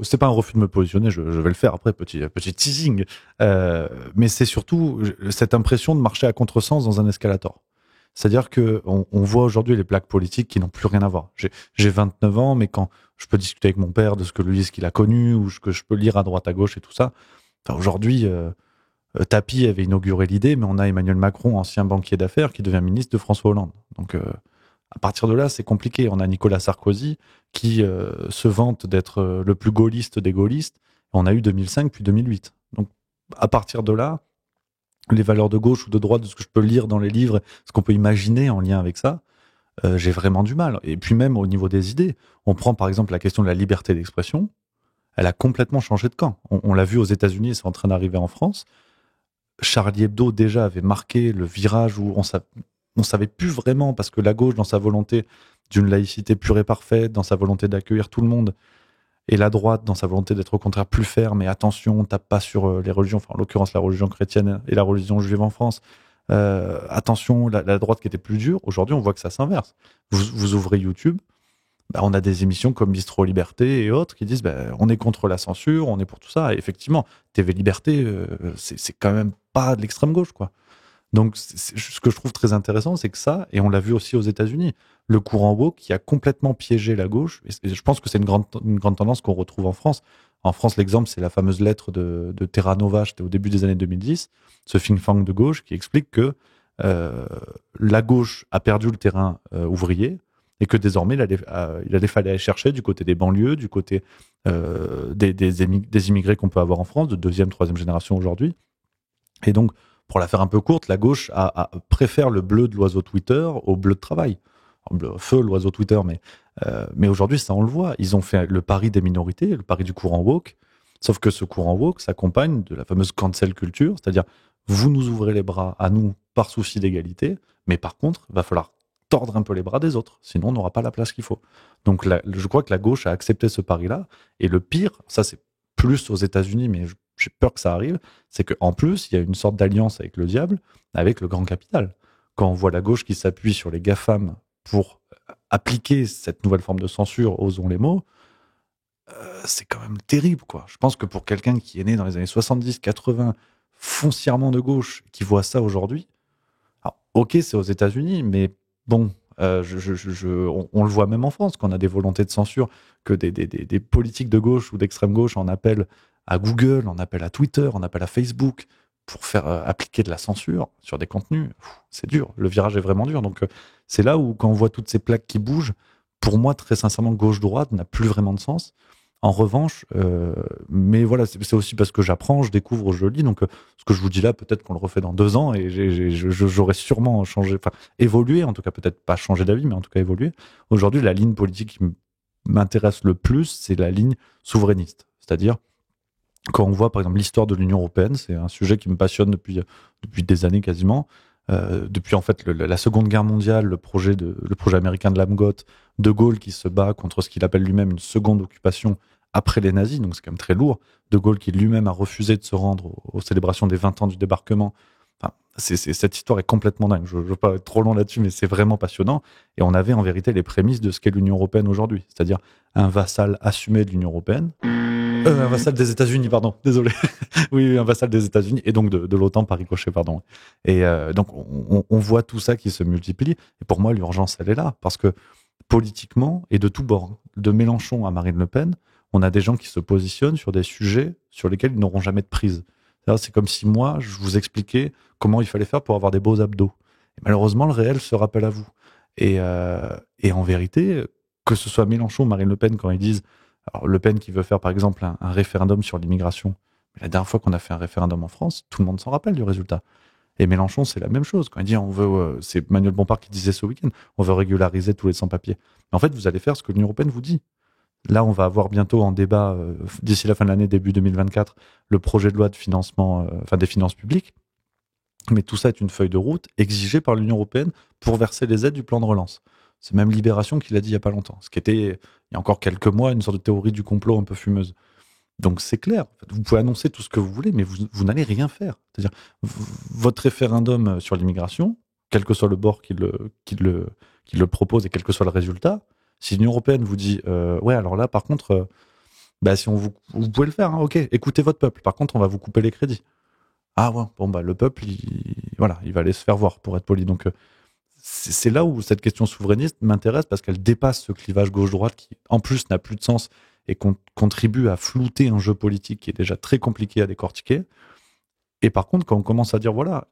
c'est pas un refus de me positionner, je vais le faire après, petit teasing. Mais c'est surtout cette impression de marcher à contresens dans un escalator. C'est-à-dire que on voit aujourd'hui les plaques politiques qui n'ont plus rien à voir. J'ai 29 ans, mais quand je peux discuter avec mon père de ce qu'il a connu ou ce que je peux lire à droite à gauche et tout ça, enfin aujourd'hui, Tapi avait inauguré l'idée, mais on a Emmanuel Macron, ancien banquier d'affaires, qui devient ministre de François Hollande. Donc à partir de là, c'est compliqué. On a Nicolas Sarkozy qui se vante d'être le plus gaulliste des gaullistes. On a eu 2005 puis 2008. Donc à partir de là, les valeurs de gauche ou de droite, de ce que je peux lire dans les livres, ce qu'on peut imaginer en lien avec ça, j'ai vraiment du mal. Et puis même au niveau des idées, on prend par exemple la question de la liberté d'expression, elle a complètement changé de camp. On l'a vu aux États-Unis, c'est en train d'arriver en France. Charlie Hebdo déjà avait marqué le virage où on savait plus vraiment, parce que la gauche, dans sa volonté d'une laïcité pure et parfaite, dans sa volonté d'accueillir tout le monde, et la droite, dans sa volonté d'être au contraire plus ferme, et attention, on tape pas sur les religions, enfin en l'occurrence la religion chrétienne et la religion juive en France, attention, la droite qui était plus dure, aujourd'hui on voit que ça s'inverse. Vous ouvrez YouTube, bah, on a des émissions comme Bistro Liberté et autres qui disent bah, on est contre la censure, on est pour tout ça, et effectivement, TV Liberté, c'est quand même pas de l'extrême gauche, quoi. Donc, ce que je trouve très intéressant, c'est que ça, et on l'a vu aussi aux États-Unis, le courant woke qui a complètement piégé la gauche, et je pense que c'est une grande tendance qu'on retrouve en France. En France, l'exemple, c'est la fameuse lettre de Terra Nova, c'était au début des années 2010, ce think tank de gauche qui explique que la gauche a perdu le terrain ouvrier, et que désormais, il fallait aller chercher du côté des banlieues, du côté des immigrés qu'on peut avoir en France, de deuxième, troisième génération aujourd'hui. Et donc, pour la faire un peu courte, la gauche préfère le bleu de l'oiseau Twitter au bleu de travail. Feu l'oiseau Twitter, mais aujourd'hui, ça on le voit. Ils ont fait le pari des minorités, le pari du courant woke, sauf que ce courant woke s'accompagne de la fameuse cancel culture, c'est-à-dire vous nous ouvrez les bras à nous par souci d'égalité, mais par contre, il va falloir tordre un peu les bras des autres, sinon on n'aura pas la place qu'il faut. Donc je crois que la gauche a accepté ce pari-là, et le pire, ça c'est plus aux États-Unis, mais j'ai peur que ça arrive, c'est qu'en plus, il y a une sorte d'alliance avec le diable, avec le grand capital. Quand on voit la gauche qui s'appuie sur les GAFAM pour appliquer cette nouvelle forme de censure, osons les mots, c'est quand même terrible, quoi. Je pense que pour quelqu'un qui est né dans les années 70, 80, foncièrement de gauche, qui voit ça aujourd'hui, alors, ok, c'est aux États-Unis, mais bon, on le voit même en France, quand on a des volontés de censure, que des politiques de gauche ou d'extrême gauche en appellent à Google, on appelle à Twitter, on appelle à Facebook pour faire appliquer de la censure sur des contenus, c'est dur. Le virage est vraiment dur. Donc, c'est là où, quand on voit toutes ces plaques qui bougent, pour moi, très sincèrement, gauche-droite n'a plus vraiment de sens. En revanche, mais voilà, c'est aussi parce que j'apprends, je découvre, je lis. Donc, ce que je vous dis là, peut-être qu'on le refait dans 2 ans et j'aurais sûrement changé, enfin, évolué, en tout cas, peut-être pas changé d'avis, mais en tout cas évolué. Aujourd'hui, la ligne politique qui m'intéresse le plus, c'est la ligne souverainiste. C'est-à-dire, quand on voit, par exemple, l'histoire de l'Union européenne, c'est un sujet qui me passionne depuis des années quasiment. Depuis en fait la Seconde Guerre mondiale, le projet américain de Lamgott, De Gaulle qui se bat contre ce qu'il appelle lui-même une seconde occupation après les nazis, donc c'est quand même très lourd. De Gaulle qui lui-même a refusé de se rendre aux célébrations des 20 ans du débarquement. Enfin, cette histoire est complètement dingue. Je ne veux pas être trop long là-dessus, mais c'est vraiment passionnant. Et on avait en vérité les prémices de ce qu'est l'Union européenne aujourd'hui, c'est-à-dire un vassal assumé de l'Union européenne. Un vassal des États-Unis, pardon, désolé. Oui, un vassal des États-Unis et donc de l'OTAN par ricochet, pardon. Et donc on voit tout ça qui se multiplie. Et pour moi, l'urgence, elle est là, parce que politiquement et de tous bords, de Mélenchon à Marine Le Pen, on a des gens qui se positionnent sur des sujets sur lesquels ils n'auront jamais de prise. C'est comme si moi, je vous expliquais comment il fallait faire pour avoir des beaux abdos. Et malheureusement, le réel se rappelle à vous. Et en vérité, que ce soit Mélenchon ou Marine Le Pen, quand ils disent, alors Le Pen qui veut faire par exemple un référendum sur l'immigration, mais la dernière fois qu'on a fait un référendum en France, tout le monde s'en rappelle du résultat. Et Mélenchon, c'est la même chose. Quand il dit, on veut, c'est Manuel Bompard qui disait ce week-end, on veut régulariser tous les sans-papiers. Mais en fait, vous allez faire ce que l'Union européenne vous dit. Là, on va avoir bientôt en débat, d'ici la fin de l'année, début 2024, le projet de loi de financement, des finances publiques. Mais tout ça est une feuille de route exigée par l'Union européenne pour verser les aides du plan de relance. C'est même Libération qui l'a dit il n'y a pas longtemps. Ce qui était, il y a encore quelques mois, une sorte de théorie du complot un peu fumeuse. Donc c'est clair. Vous pouvez annoncer tout ce que vous voulez, mais vous n'allez rien faire. C'est-à-dire, votre référendum sur l'immigration, quel que soit le bord qui le propose et quel que soit le résultat, si l'Union européenne vous dit ouais, alors là, par contre, si vous pouvez le faire, hein, ok, écoutez votre peuple. Par contre, on va vous couper les crédits. Ah ouais, bon le peuple, il va aller se faire voir, pour être poli. Donc c'est là où cette question souverainiste m'intéresse, parce qu'elle dépasse ce clivage gauche-droite qui, en plus, n'a plus de sens et contribue à flouter un jeu politique qui est déjà très compliqué à décortiquer. Et par contre, quand on commence à dire, voilà,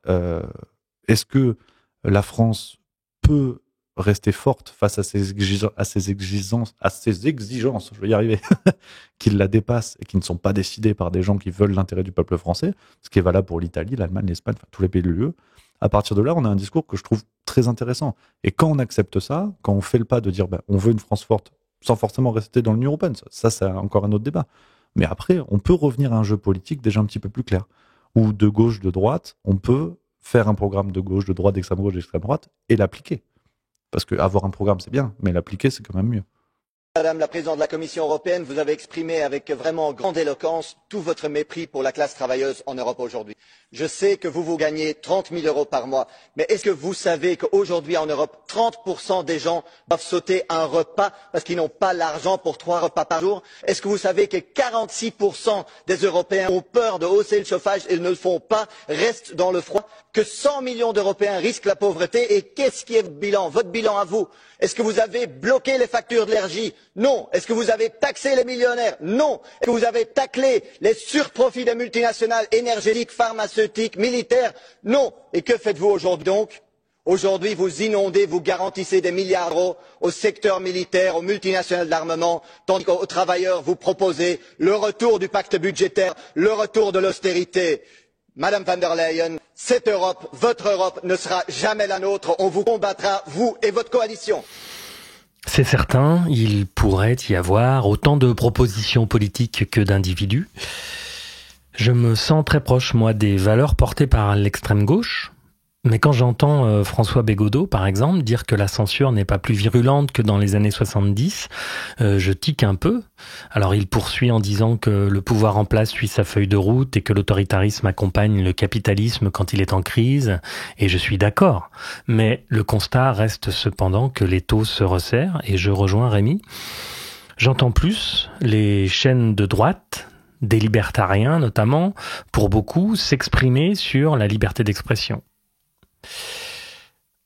est-ce que la France peut rester forte face à ces exigences, je vais y arriver, qui la dépassent et qui ne sont pas décidées par des gens qui veulent l'intérêt du peuple français, ce qui est valable pour l'Italie, l'Allemagne, l'Espagne, enfin, tous les pays de l'UE. À partir de là, on a un discours que je trouve très intéressant. Et quand on accepte ça, quand on fait le pas de dire on veut une France forte, sans forcément rester dans l'Union européenne, ça c'est encore un autre débat. Mais après, on peut revenir à un jeu politique déjà un petit peu plus clair, où de gauche, de droite, on peut faire un programme de gauche, de droite, d'extrême gauche, d'extrême droite, et l'appliquer. Parce qu'avoir un programme, c'est bien, mais l'appliquer, c'est quand même mieux. Madame la Présidente de la Commission européenne, vous avez exprimé avec vraiment grande éloquence tout votre mépris pour la classe travailleuse en Europe aujourd'hui. Je sais que vous gagnez 30 000 euros par mois, mais est-ce que vous savez qu'aujourd'hui en Europe, 30% des gens doivent sauter un repas parce qu'ils n'ont pas l'argent pour 3 repas par jour? Est-ce que vous savez que 46% des Européens ont peur de hausser le chauffage et ne le font pas, restent dans le froid? Que 100 millions d'Européens risquent la pauvreté? Et qu'est-ce qui est votre bilan à vous? Est-ce que vous avez bloqué les factures d'énergie? Non. Est-ce que vous avez taxé les millionnaires? Non. Est-ce que vous avez taclé les surprofits des multinationales énergétiques, pharmaceutiques, militaires? Non. Et que faites-vous aujourd'hui donc? Aujourd'hui, vous inondez, vous garantissez des milliards d'euros au secteur militaire, aux multinationales de l'armement, tandis qu'aux travailleurs, vous proposez le retour du pacte budgétaire, le retour de l'austérité. Madame von der Leyen, cette Europe, votre Europe, ne sera jamais la nôtre. On vous combattra, vous et votre coalition. C'est certain, il pourrait y avoir autant de propositions politiques que d'individus. Je me sens très proche, moi, des valeurs portées par l'extrême gauche. Mais quand j'entends François Bégodeau, par exemple, dire que la censure n'est pas plus virulente que dans les années 70, je tique un peu. Alors il poursuit en disant que le pouvoir en place suit sa feuille de route et que l'autoritarisme accompagne le capitalisme quand il est en crise, et je suis d'accord. Mais le constat reste cependant que les taux se resserrent, et je rejoins Rémi. J'entends plus les chaînes de droite, des libertariens notamment, pour beaucoup, s'exprimer sur la liberté d'expression.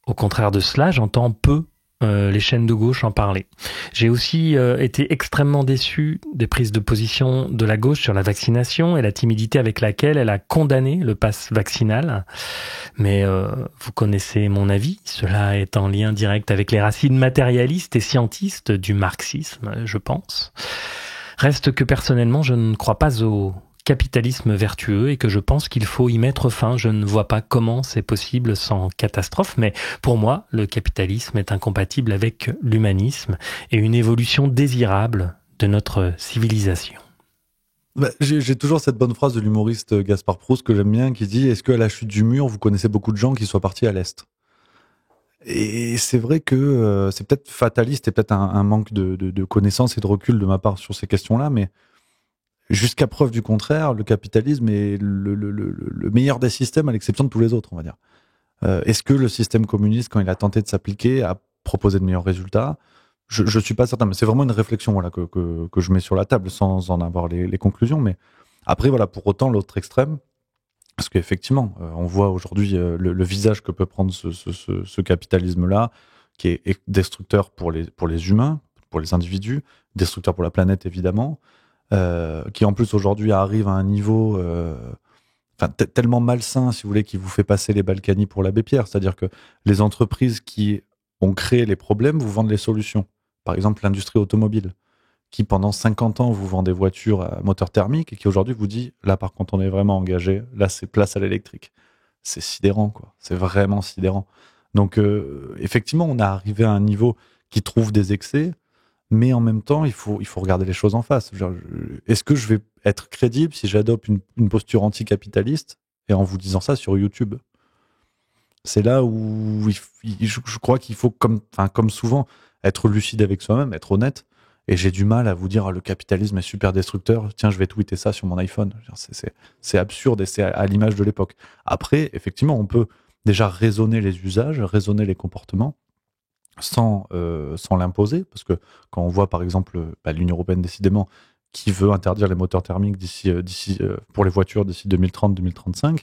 Au contraire de cela, j'entends peu les chaînes de gauche en parlaient. J'ai aussi été extrêmement déçu des prises de position de la gauche sur la vaccination et la timidité avec laquelle elle a condamné le pass vaccinal. Mais vous connaissez mon avis, cela est en lien direct avec les racines matérialistes et scientistes du marxisme, je pense. Reste que personnellement, je ne crois pas au capitalisme vertueux et que je pense qu'il faut y mettre fin. Je ne vois pas comment c'est possible sans catastrophe, mais pour moi, le capitalisme est incompatible avec l'humanisme et une évolution désirable de notre civilisation. J'ai toujours cette bonne phrase de l'humoriste Gaspard Proust que j'aime bien qui dit « Est-ce qu'à la chute du mur, vous connaissez beaucoup de gens qui soient partis à l'Est ?» Et c'est vrai que c'est peut-être fataliste et peut-être un manque de connaissances et de recul de ma part sur ces questions-là, mais jusqu'à preuve du contraire, le capitalisme est le meilleur des systèmes à l'exception de tous les autres, on va dire. Est-ce que le système communiste, quand il a tenté de s'appliquer, a proposé de meilleurs résultats ? Je suis pas certain, mais c'est vraiment une réflexion voilà, que je mets sur la table sans en avoir les conclusions. Mais après, voilà, pour autant, l'autre extrême, parce qu'effectivement, on voit aujourd'hui le visage que peut prendre ce capitalisme-là, qui est destructeur pour les humains, pour les individus, destructeur pour la planète, évidemment, qui en plus aujourd'hui arrive à un niveau tellement malsain, si vous voulez, qui vous fait passer les Balkany pour l'abbé Pierre. C'est-à-dire que les entreprises qui ont créé les problèmes vous vendent les solutions. Par exemple, l'industrie automobile, qui pendant 50 ans vous vend des voitures à moteur thermique et qui aujourd'hui vous dit, là par contre on est vraiment engagé, là c'est place à l'électrique. C'est sidérant, quoi. C'est vraiment sidérant. Donc effectivement, on est arrivé à un niveau qui trouve des excès, mais en même temps, il faut regarder les choses en face. Est-ce que je vais être crédible si j'adopte une posture anticapitaliste et en vous disant ça sur YouTube ? C'est là où je crois qu'il faut, comme souvent, être lucide avec soi-même, être honnête. Et j'ai du mal à vous dire, le capitalisme est super destructeur, tiens, je vais tweeter ça sur mon iPhone. C'est absurde et c'est à l'image de l'époque. Après, effectivement, on peut déjà raisonner les usages, raisonner les comportements, sans l'imposer, parce que quand on voit par exemple l'Union européenne décidément qui veut interdire les moteurs thermiques pour les voitures d'ici 2030-2035,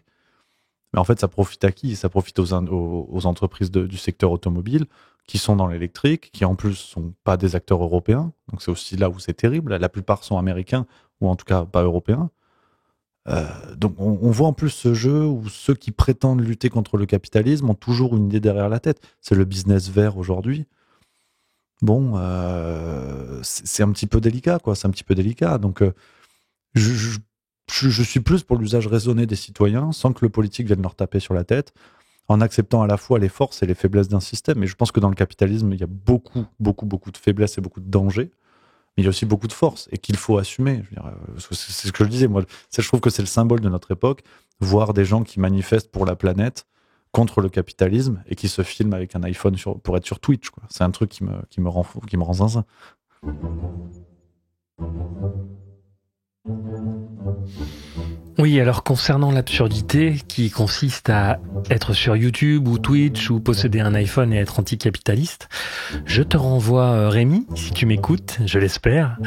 mais en fait ça profite à qui ? Ça profite aux entreprises du secteur automobile qui sont dans l'électrique, qui en plus sont pas des acteurs européens, donc c'est aussi là où c'est terrible, la plupart sont américains ou en tout cas pas européens. Donc on voit en plus ce jeu où ceux qui prétendent lutter contre le capitalisme ont toujours une idée derrière la tête. C'est le business vert aujourd'hui. Bon, c'est un petit peu délicat, quoi. C'est un petit peu délicat. Donc je suis plus pour l'usage raisonné des citoyens, sans que le politique vienne leur taper sur la tête, en acceptant à la fois les forces et les faiblesses d'un système. Et je pense que dans le capitalisme, il y a beaucoup de faiblesses et beaucoup de dangers. Mais il y a aussi beaucoup de force et qu'il faut assumer. Je veux dire, c'est ce que je disais, moi. Je trouve que c'est le symbole de notre époque, voir des gens qui manifestent pour la planète contre le capitalisme et qui se filment avec un iPhone pour être sur Twitch, quoi. C'est un truc qui me rend fou, qui me rend zinzin. Oui, alors concernant l'absurdité qui consiste à être sur YouTube ou Twitch ou posséder un iPhone et être anticapitaliste, je te renvoie, Rémi, si tu m'écoutes, je l'espère,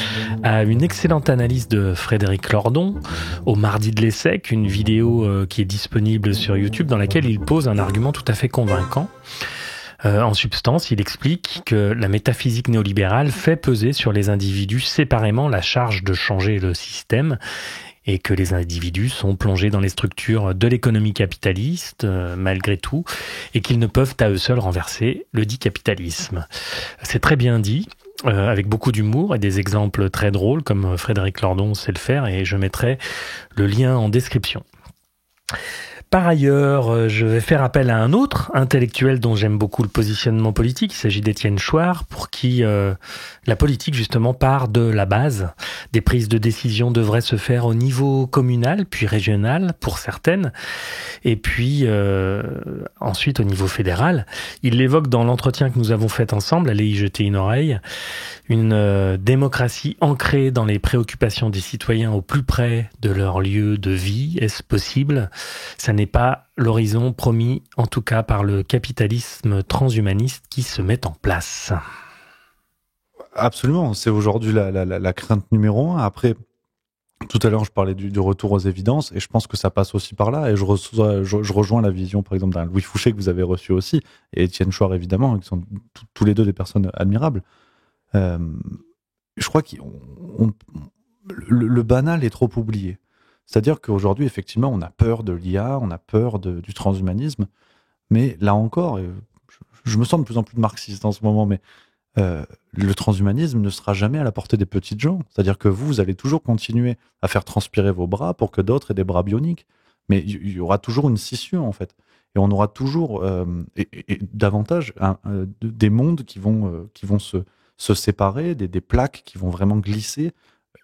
à une excellente analyse de Frédéric Lordon au Mardi de l'Essec, une vidéo qui est disponible sur YouTube dans laquelle il pose un argument tout à fait convaincant. En substance, il explique que la métaphysique néolibérale fait peser sur les individus séparément la charge de changer le système et que les individus sont plongés dans les structures de l'économie capitaliste, malgré tout, et qu'ils ne peuvent à eux seuls renverser le dit capitalisme. C'est très bien dit, avec beaucoup d'humour et des exemples très drôles, comme Frédéric Lordon sait le faire, et je mettrai le lien en description. Par ailleurs, je vais faire appel à un autre intellectuel dont j'aime beaucoup le positionnement politique. Il s'agit d'Étienne Chouard, pour qui la politique, justement, part de la base. Des prises de décision devraient se faire au niveau communal, puis régional, pour certaines, et puis ensuite au niveau fédéral. Il l'évoque dans l'entretien que nous avons fait ensemble, allez y jeter une oreille. Une démocratie ancrée dans les préoccupations des citoyens au plus près de leur lieu de vie. Est-ce possible ? Ça n'est pas l'horizon promis, en tout cas par le capitalisme transhumaniste qui se met en place. Absolument, c'est aujourd'hui la crainte numéro 1. Après, Tout à l'heure, je parlais du retour aux évidences, et je pense que ça passe aussi par là. Et je rejoins la vision, par exemple, d'un Louis Fouché que vous avez reçu aussi, et Étienne Chouard, évidemment, qui sont tous les deux des personnes admirables. Euh, je crois que le banal est trop oublié. C'est-à-dire qu'aujourd'hui, effectivement, on a peur de l'IA, on a peur du transhumanisme, mais là encore, je me sens de plus en plus marxiste en ce moment, mais le transhumanisme ne sera jamais à la portée des petites gens. C'est-à-dire que vous allez toujours continuer à faire transpirer vos bras pour que d'autres aient des bras bioniques. Mais il y aura toujours une scission, en fait. Et on aura toujours, et davantage, des mondes qui vont se séparer, des plaques qui vont vraiment glisser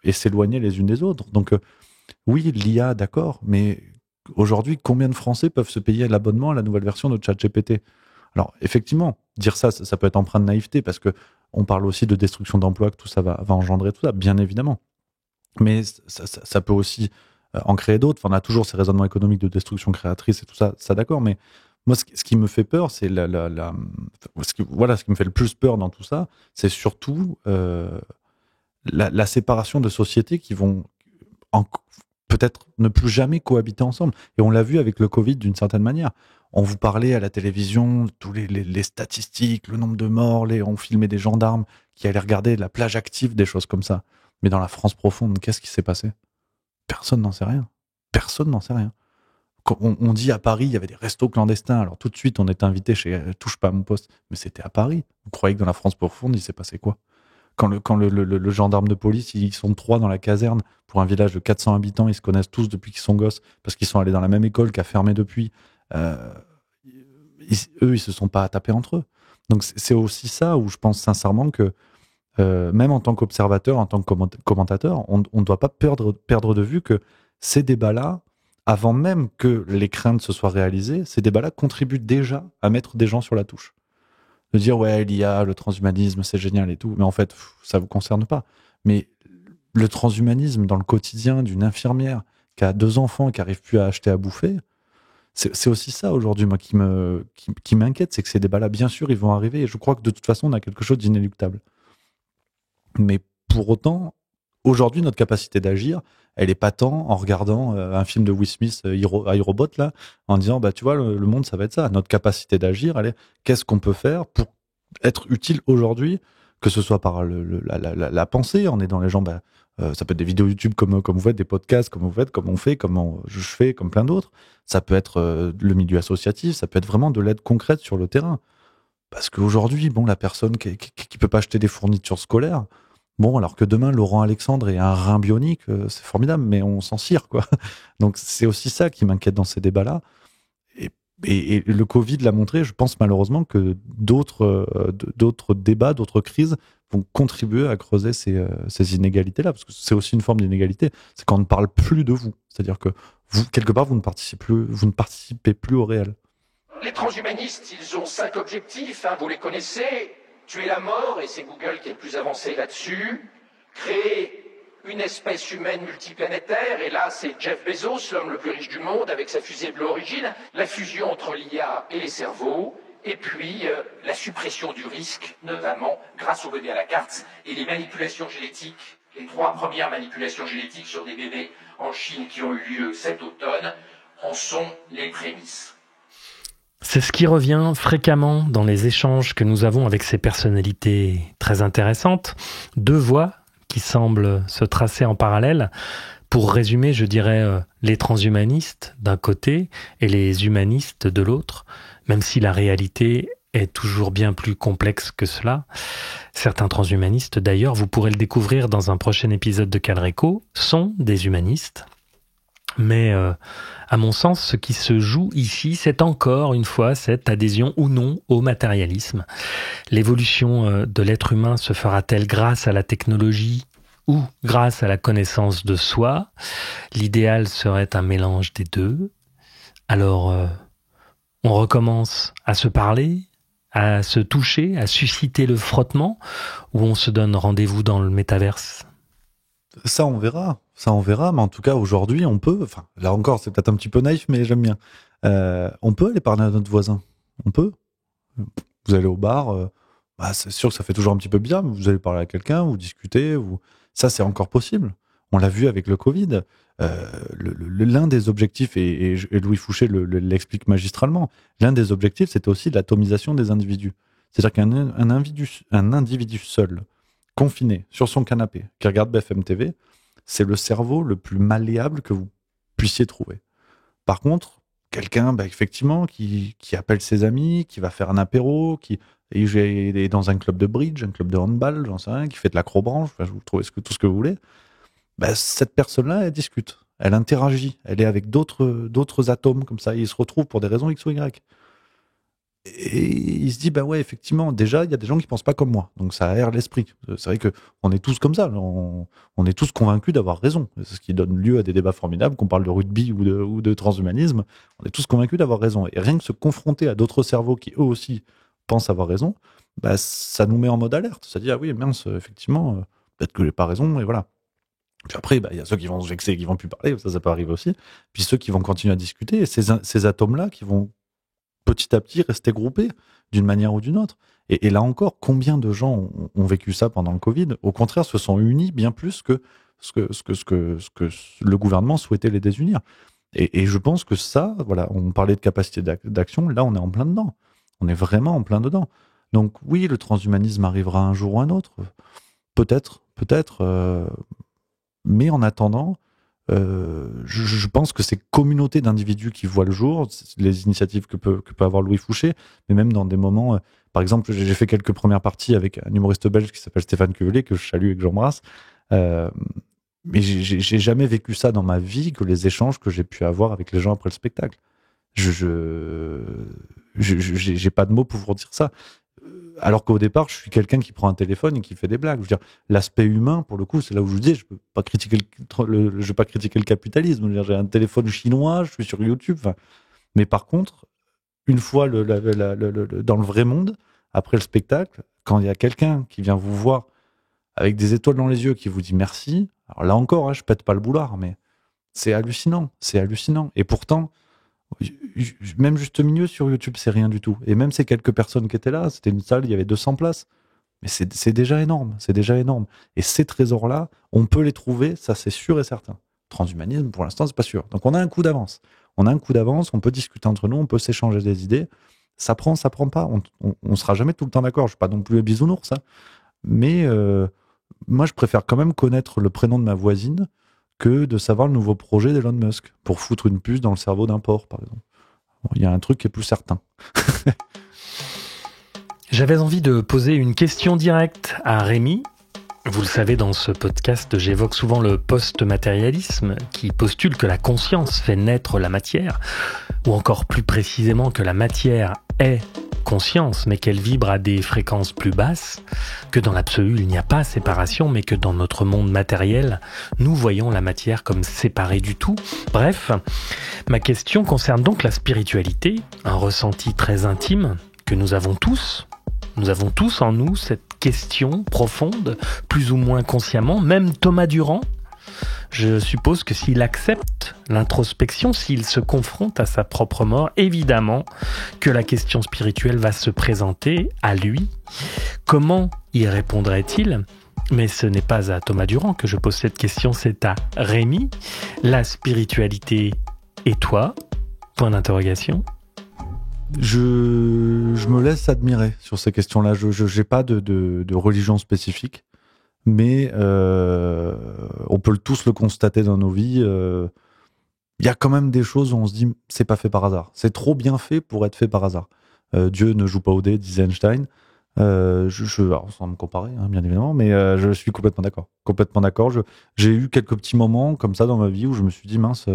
et s'éloigner les unes des autres. Donc, oui, l'IA, d'accord, mais aujourd'hui, combien de Français peuvent se payer l'abonnement à la nouvelle version de ChatGPT ? Alors, effectivement, dire ça peut être empreint de naïveté, parce que on parle aussi de destruction d'emplois, que tout ça va engendrer tout ça, bien évidemment. Mais ça peut aussi en créer d'autres. Enfin, on a toujours ces raisonnements économiques de destruction créatrice et tout ça, d'accord. Mais moi, ce qui me fait peur, c'est ce qui me fait le plus peur dans tout ça, c'est surtout la séparation de sociétés qui vont peut-être ne plus jamais cohabiter ensemble. Et on l'a vu avec le Covid d'une certaine manière. On vous parlait à la télévision, tous les statistiques, le nombre de morts, on filmait des gendarmes qui allaient regarder la plage active, des choses comme ça. Mais dans la France profonde, qu'est-ce qui s'est passé ? Personne n'en sait rien. Personne n'en sait rien. Quand on dit à Paris, il y avait des restos clandestins. Alors tout de suite, on est invité chez Touche pas à mon poste. Mais c'était à Paris. Vous croyez que dans la France profonde, il s'est passé quoi ? Quand le gendarme de police, ils sont 3 dans la caserne pour un village de 400 habitants, ils se connaissent tous depuis qu'ils sont gosses, parce qu'ils sont allés dans la même école qui a fermé depuis. Eux, ils se sont pas tapés entre eux. Donc c'est aussi ça où je pense sincèrement que même en tant qu'observateur, en tant que commentateur, on ne doit pas perdre de vue que ces débats-là, avant même que les craintes se soient réalisées, ces débats-là contribuent déjà à mettre des gens sur la touche. De dire, ouais, l'IA, le transhumanisme, c'est génial et tout, mais en fait, ça vous concerne pas. Mais le transhumanisme dans le quotidien d'une infirmière qui a 2 enfants et qui n'arrive plus à acheter à bouffer, c'est aussi ça aujourd'hui, moi, qui m'inquiète, c'est que ces débats-là, bien sûr, ils vont arriver, et je crois que de toute façon, on a quelque chose d'inéluctable. Mais pour autant, aujourd'hui, notre capacité d'agir, elle est pas tant en regardant un film de Will Smith, iRobot, là, en disant, bah, tu vois, le monde, ça va être ça. Notre capacité d'agir, elle est, qu'est-ce qu'on peut faire pour être utile aujourd'hui, que ce soit par la pensée, en aidant les gens, bah, ça peut être des vidéos YouTube comme vous faites, des podcasts comme vous faites, comme on fait, comme je fais, comme plein d'autres. Ça peut être le milieu associatif, ça peut être vraiment de l'aide concrète sur le terrain. Parce qu'aujourd'hui, bon, la personne qui peut pas acheter des fournitures scolaires, bon, alors que demain, Laurent Alexandre ait un rein bionique, c'est formidable, mais on s'en cire, quoi. Donc, c'est aussi ça qui m'inquiète dans ces débats-là. Et le Covid l'a montré, je pense malheureusement que d'autres débats, d'autres crises vont contribuer à creuser ces inégalités-là, parce que c'est aussi une forme d'inégalité, c'est quand on ne parle plus de vous. C'est-à-dire que vous, quelque part, vous ne participez plus au réel. Les transhumanistes, ils ont 5 objectifs, hein, vous les connaissez. Tuer la mort, et c'est Google qui est le plus avancé là-dessus. Créer une espèce humaine multiplanétaire, et là c'est Jeff Bezos, l'homme le plus riche du monde, avec sa fusée Blue Origin. La fusion entre l'IA et les cerveaux. Et puis la suppression du risque, notamment grâce aux bébés à la carte et les manipulations génétiques. Les 3 premières manipulations génétiques sur des bébés en Chine qui ont eu lieu cet automne en sont les prémices. C'est ce qui revient fréquemment dans les échanges que nous avons avec ces personnalités très intéressantes. 2 voies qui semblent se tracer en parallèle. Pour résumer, je dirais les transhumanistes d'un côté et les humanistes de l'autre, même si la réalité est toujours bien plus complexe que cela. Certains transhumanistes, d'ailleurs, vous pourrez le découvrir dans un prochain épisode de Calreco, sont des humanistes. Mais à mon sens, ce qui se joue ici, c'est encore une fois cette adhésion ou non au matérialisme. L'évolution de l'être humain se fera-t-elle grâce à la technologie ou grâce à la connaissance de soi? L'idéal serait un mélange des deux. Alors, on recommence à se parler, à se toucher, à susciter le frottement, ou on se donne rendez-vous dans le métaverse? Ça, on verra, mais en tout cas, aujourd'hui, on peut, enfin, là encore, c'est peut-être un petit peu naïf, mais j'aime bien. On peut aller parler à notre voisin. On peut. Vous allez au bar, c'est sûr que ça fait toujours un petit peu bien, mais vous allez parler à quelqu'un, vous discutez, ça, c'est encore possible. On l'a vu avec le Covid. L'un des objectifs, et Louis Fouché l'explique magistralement, l'un des objectifs, c'était aussi l'atomisation des individus. C'est-à-dire qu'un individu seul, confiné, sur son canapé, qui regarde BFM TV, c'est le cerveau le plus malléable que vous puissiez trouver. Par contre, quelqu'un, effectivement, qui appelle ses amis, qui va faire un apéro, qui est dans un club de bridge, un club de handball, j'en sais rien, qui fait de l'acrobranche, vous trouvez tout ce que vous voulez, cette personne-là, elle discute, elle interagit, elle est avec d'autres atomes comme ça, et ils se retrouvent pour des raisons X ou Y. Et il se dit, ouais, effectivement, déjà, il y a des gens qui pensent pas comme moi. Donc ça aère l'esprit. C'est vrai que on est tous comme ça. On est tous convaincus d'avoir raison. C'est ce qui donne lieu à des débats formidables, qu'on parle de rugby ou de transhumanisme. On est tous convaincus d'avoir raison. Et rien que se confronter à d'autres cerveaux qui, eux aussi, pensent avoir raison, ça nous met en mode alerte. Ça dit, ah oui, mince, effectivement, peut-être que j'ai pas raison, et voilà. Puis après, il y a ceux qui vont se vexer, qui vont plus parler, ça peut arriver aussi. Puis ceux qui vont continuer à discuter, et ces atomes-là qui vont petit à petit rester groupés d'une manière ou d'une autre. Et là encore, combien de gens ont vécu ça pendant le Covid, au contraire, se sont unis bien plus que ce que le gouvernement souhaitait les désunir. Et je pense que ça, voilà, on parlait de capacité d'action, là on est en plein dedans. On est vraiment en plein dedans. Donc oui, le transhumanisme arrivera un jour ou un autre. Peut-être, mais en attendant, je pense que ces communautés d'individus qui voient le jour, les initiatives que peut avoir Louis Fouché, mais même dans des moments, par exemple, j'ai fait quelques premières parties avec un humoriste belge qui s'appelle Stéphane Quevelet, que je salue et que j'embrasse, mais j'ai jamais vécu ça dans ma vie que les échanges que j'ai pu avoir avec les gens après le spectacle. J'ai pas de mots pour vous dire ça. Alors qu'au départ, je suis quelqu'un qui prend un téléphone et qui fait des blagues. Je veux dire, l'aspect humain, pour le coup, c'est là où je vous dis, je vais pas critiquer le capitalisme. Je veux dire, j'ai un téléphone chinois, je suis sur YouTube. Mais par contre, une fois dans le vrai monde, après le spectacle, quand il y a quelqu'un qui vient vous voir avec des étoiles dans les yeux, qui vous dit merci, alors là encore, je pète pas le boulard, mais c'est hallucinant. Et pourtant, même juste milieu sur YouTube, c'est rien du tout. Et même ces quelques personnes qui étaient là, c'était une salle, il y avait 200 places. Mais c'est déjà énorme. Et ces trésors-là, on peut les trouver, ça c'est sûr et certain. Transhumanisme, pour l'instant, c'est pas sûr. Donc on a un coup d'avance. On peut discuter entre nous, on peut s'échanger des idées. Ça prend pas. On sera jamais tout le temps d'accord. Je suis pas non plus un bisounours, hein. Mais moi, je préfère quand même connaître le prénom de ma voisine que de savoir le nouveau projet d'Elon Musk pour foutre une puce dans le cerveau d'un porc, par exemple. Il y a un truc qui est plus certain. J'avais envie de poser une question directe à Rémi. Vous le savez, dans ce podcast, j'évoque souvent le post-matérialisme qui postule que la conscience fait naître la matière, ou encore plus précisément que la matière est conscience, mais qu'elle vibre à des fréquences plus basses, que dans l'absolu il n'y a pas séparation, mais que dans notre monde matériel, nous voyons la matière comme séparée du tout. Bref, ma question concerne donc la spiritualité, un ressenti très intime que nous avons tous. Nous avons tous en nous cette question profonde, plus ou moins consciemment, même Thomas Durand. Je suppose que s'il accepte l'introspection, s'il se confronte à sa propre mort, évidemment que la question spirituelle va se présenter à lui. Comment y répondrait-il ? Mais ce n'est pas à Thomas Durand que je pose cette question, c'est à Rémi. La spiritualité et toi ? Point d'interrogation. Je me laisse admirer sur ces questions-là. Je n'ai pas de religion spécifique. Mais on peut tous le constater dans nos vies. Il y a quand même des choses où on se dit c'est pas fait par hasard. C'est trop bien fait pour être fait par hasard. Dieu ne joue pas au dé, disait Einstein. Alors, sans me comparer, hein, bien évidemment, mais je suis complètement d'accord. J'ai eu quelques petits moments comme ça dans ma vie où je me suis dit mince,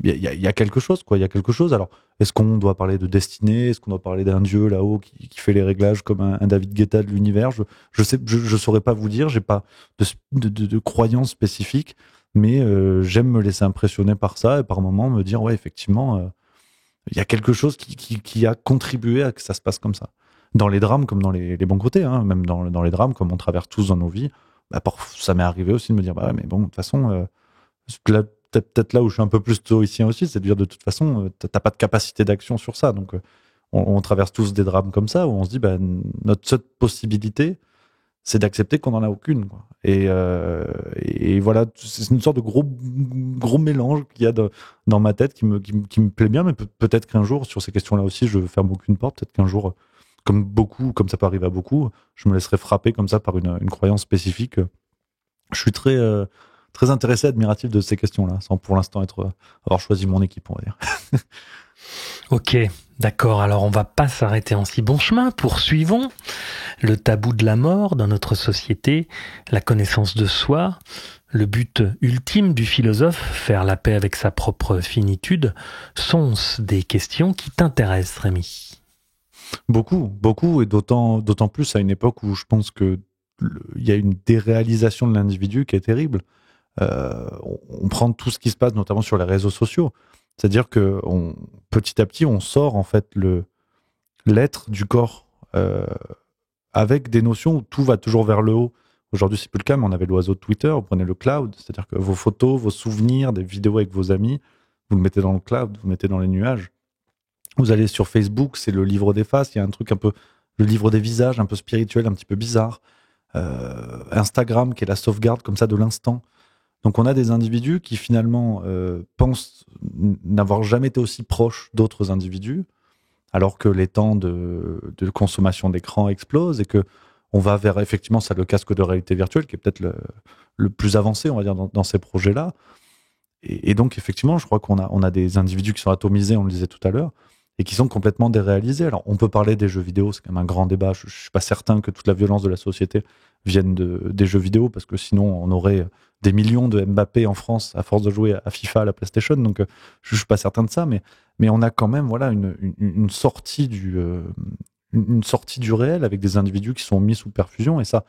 il y a quelque chose, quoi. Il y a quelque chose. Alors, est-ce qu'on doit parler de destinée ? Est-ce qu'on doit parler d'un dieu là-haut qui fait les réglages comme un David Guetta de l'univers ? Je saurais pas vous dire. J'ai pas de croyance spécifique, mais j'aime me laisser impressionner par ça et par moments me dire ouais, effectivement, il y a quelque chose qui a contribué à que ça se passe comme ça. Dans les drames comme dans les bons côtés, hein, même dans les drames comme on traverse tous dans nos vies. Ça m'est arrivé aussi de me dire bah ouais, mais bon, de toute façon, peut-être là où je suis un peu plus stoïcien aussi, c'est de dire de toute façon, t'as pas de capacité d'action sur ça. Donc, on traverse tous des drames comme ça, où on se dit, notre seule possibilité, c'est d'accepter qu'on n'en a aucune, quoi. Et voilà, c'est une sorte de gros mélange qu'il y a dans ma tête qui me plaît bien, mais peut-être qu'un jour, sur ces questions-là aussi, je ferme aucune porte. Peut-être qu'un jour, comme ça peut arriver à beaucoup, je me laisserai frapper comme ça par une croyance spécifique. Je suis très intéressé, admiratif de ces questions-là, sans pour l'instant avoir choisi mon équipe, on va dire. Ok, d'accord. Alors on va pas s'arrêter en si bon chemin. Poursuivons. Le tabou de la mort dans notre société, la connaissance de soi, le but ultime du philosophe, faire la paix avec sa propre finitude, sont des questions qui t'intéressent, Rémi? Beaucoup, et d'autant plus à une époque où je pense que il y a une déréalisation de l'individu qui est terrible. On prend tout ce qui se passe, notamment sur les réseaux sociaux. C'est-à-dire que petit à petit, on sort en fait l'être du corps avec des notions où tout va toujours vers le haut. Aujourd'hui, c'est plus le cas, mais on avait l'oiseau de Twitter, vous prenez le cloud, c'est-à-dire que vos photos, vos souvenirs, des vidéos avec vos amis, vous le mettez dans le cloud, vous le mettez dans les nuages. Vous allez sur Facebook, c'est le livre des faces, il y a un truc un peu, le livre des visages, un peu spirituel, un petit peu bizarre. Instagram, qui est la sauvegarde comme ça de l'instant. Donc on a des individus qui finalement pensent n'avoir jamais été aussi proches d'autres individus, alors que les temps de consommation d'écran explosent et que on va vers, effectivement, ça, le casque de réalité virtuelle, qui est peut-être le plus avancé, on va dire, dans ces projets-là. Et donc, effectivement, je crois qu'on a des individus qui sont atomisés, on le disait tout à l'heure, et qui sont complètement déréalisés. Alors, on peut parler des jeux vidéo, c'est quand même un grand débat. Je suis pas certain que toute la violence de la société vienne des jeux vidéo, parce que sinon, on aurait des millions de Mbappé en France à force de jouer à FIFA, à la PlayStation. Donc, je suis pas certain de ça, mais on a quand même, voilà, une sortie une sortie du réel avec des individus qui sont mis sous perfusion, et ça,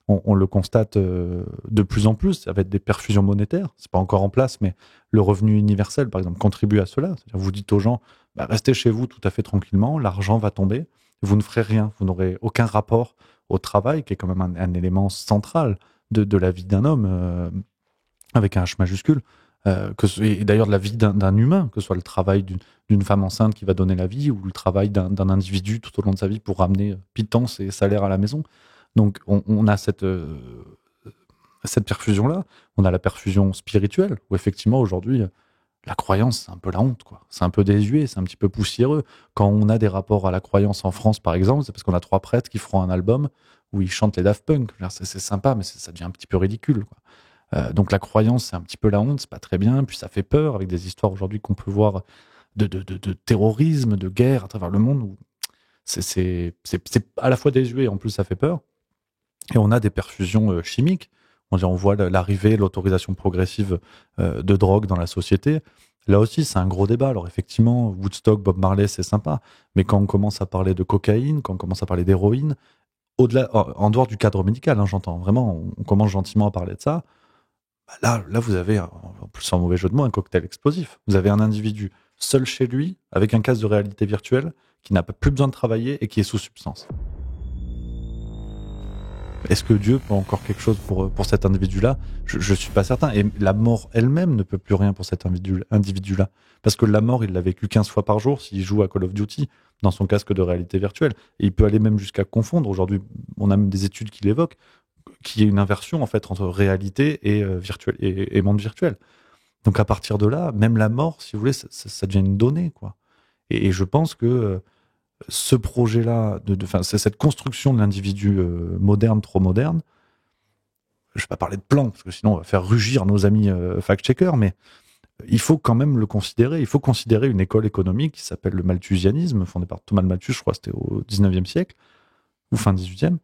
on le constate de plus en plus avec des perfusions monétaires. C'est pas encore en place, mais le revenu universel, par exemple, contribue à cela. C'est-à-dire, vous dites aux gens, restez chez vous tout à fait tranquillement, l'argent va tomber, vous ne ferez rien, vous n'aurez aucun rapport au travail, qui est quand même un élément central de la vie d'un homme, avec un H majuscule, et d'ailleurs de la vie d'un humain, que ce soit le travail d'une femme enceinte qui va donner la vie, ou le travail d'un individu tout au long de sa vie pour ramener pitance et salaire à la maison. Donc on a cette perfusion-là. On a la perfusion spirituelle, où effectivement aujourd'hui, la croyance, c'est un peu la honte, quoi. C'est un peu désuet, c'est un petit peu poussiéreux. Quand on a des rapports à la croyance en France, par exemple, c'est parce qu'on a 3 prêtres qui feront un album où ils chantent les Daft Punk. C'est sympa, mais ça devient un petit peu ridicule, quoi. Donc la croyance, c'est un petit peu la honte, c'est pas très bien, puis ça fait peur, avec des histoires aujourd'hui qu'on peut voir de terrorisme, de guerre à travers le monde, où c'est à la fois désuet, en plus ça fait peur. Et on a des perfusions chimiques. On voit l'arrivée, l'autorisation progressive de drogue dans la société. Là aussi, c'est un gros débat. Alors effectivement, Woodstock, Bob Marley, c'est sympa. Mais quand on commence à parler de cocaïne, quand on commence à parler d'héroïne, au-delà, en dehors du cadre médical, hein, j'entends, vraiment, on commence gentiment à parler de ça. Là, vous avez, en plus sans mauvais jeu de mots, un cocktail explosif. Vous avez un individu seul chez lui, avec un casque de réalité virtuelle, qui n'a plus besoin de travailler et qui est sous substance. Est-ce que Dieu peut encore quelque chose pour cet individu-là ? Je suis pas certain. Et la mort elle-même ne peut plus rien pour cet individu-là. Parce que la mort, il l'a vécu 15 fois par jour s'il joue à Call of Duty dans son casque de réalité virtuelle. Et il peut aller même jusqu'à confondre. Aujourd'hui, on a même des études qui l'évoquent, qu'il y ait une inversion en fait entre réalité et virtuel et monde virtuel. Donc à partir de là, même la mort, si vous voulez, ça devient une donnée, quoi. Et je pense que ce projet-là, c'est cette construction de l'individu moderne, trop moderne. Je vais pas parler de plan, parce que sinon on va faire rugir nos amis fact-checkers, mais il faut quand même le considérer. Il faut considérer une école économique qui s'appelle le malthusianisme, fondée par Thomas de Malthus, je crois que c'était au 19e siècle, ou fin 18e,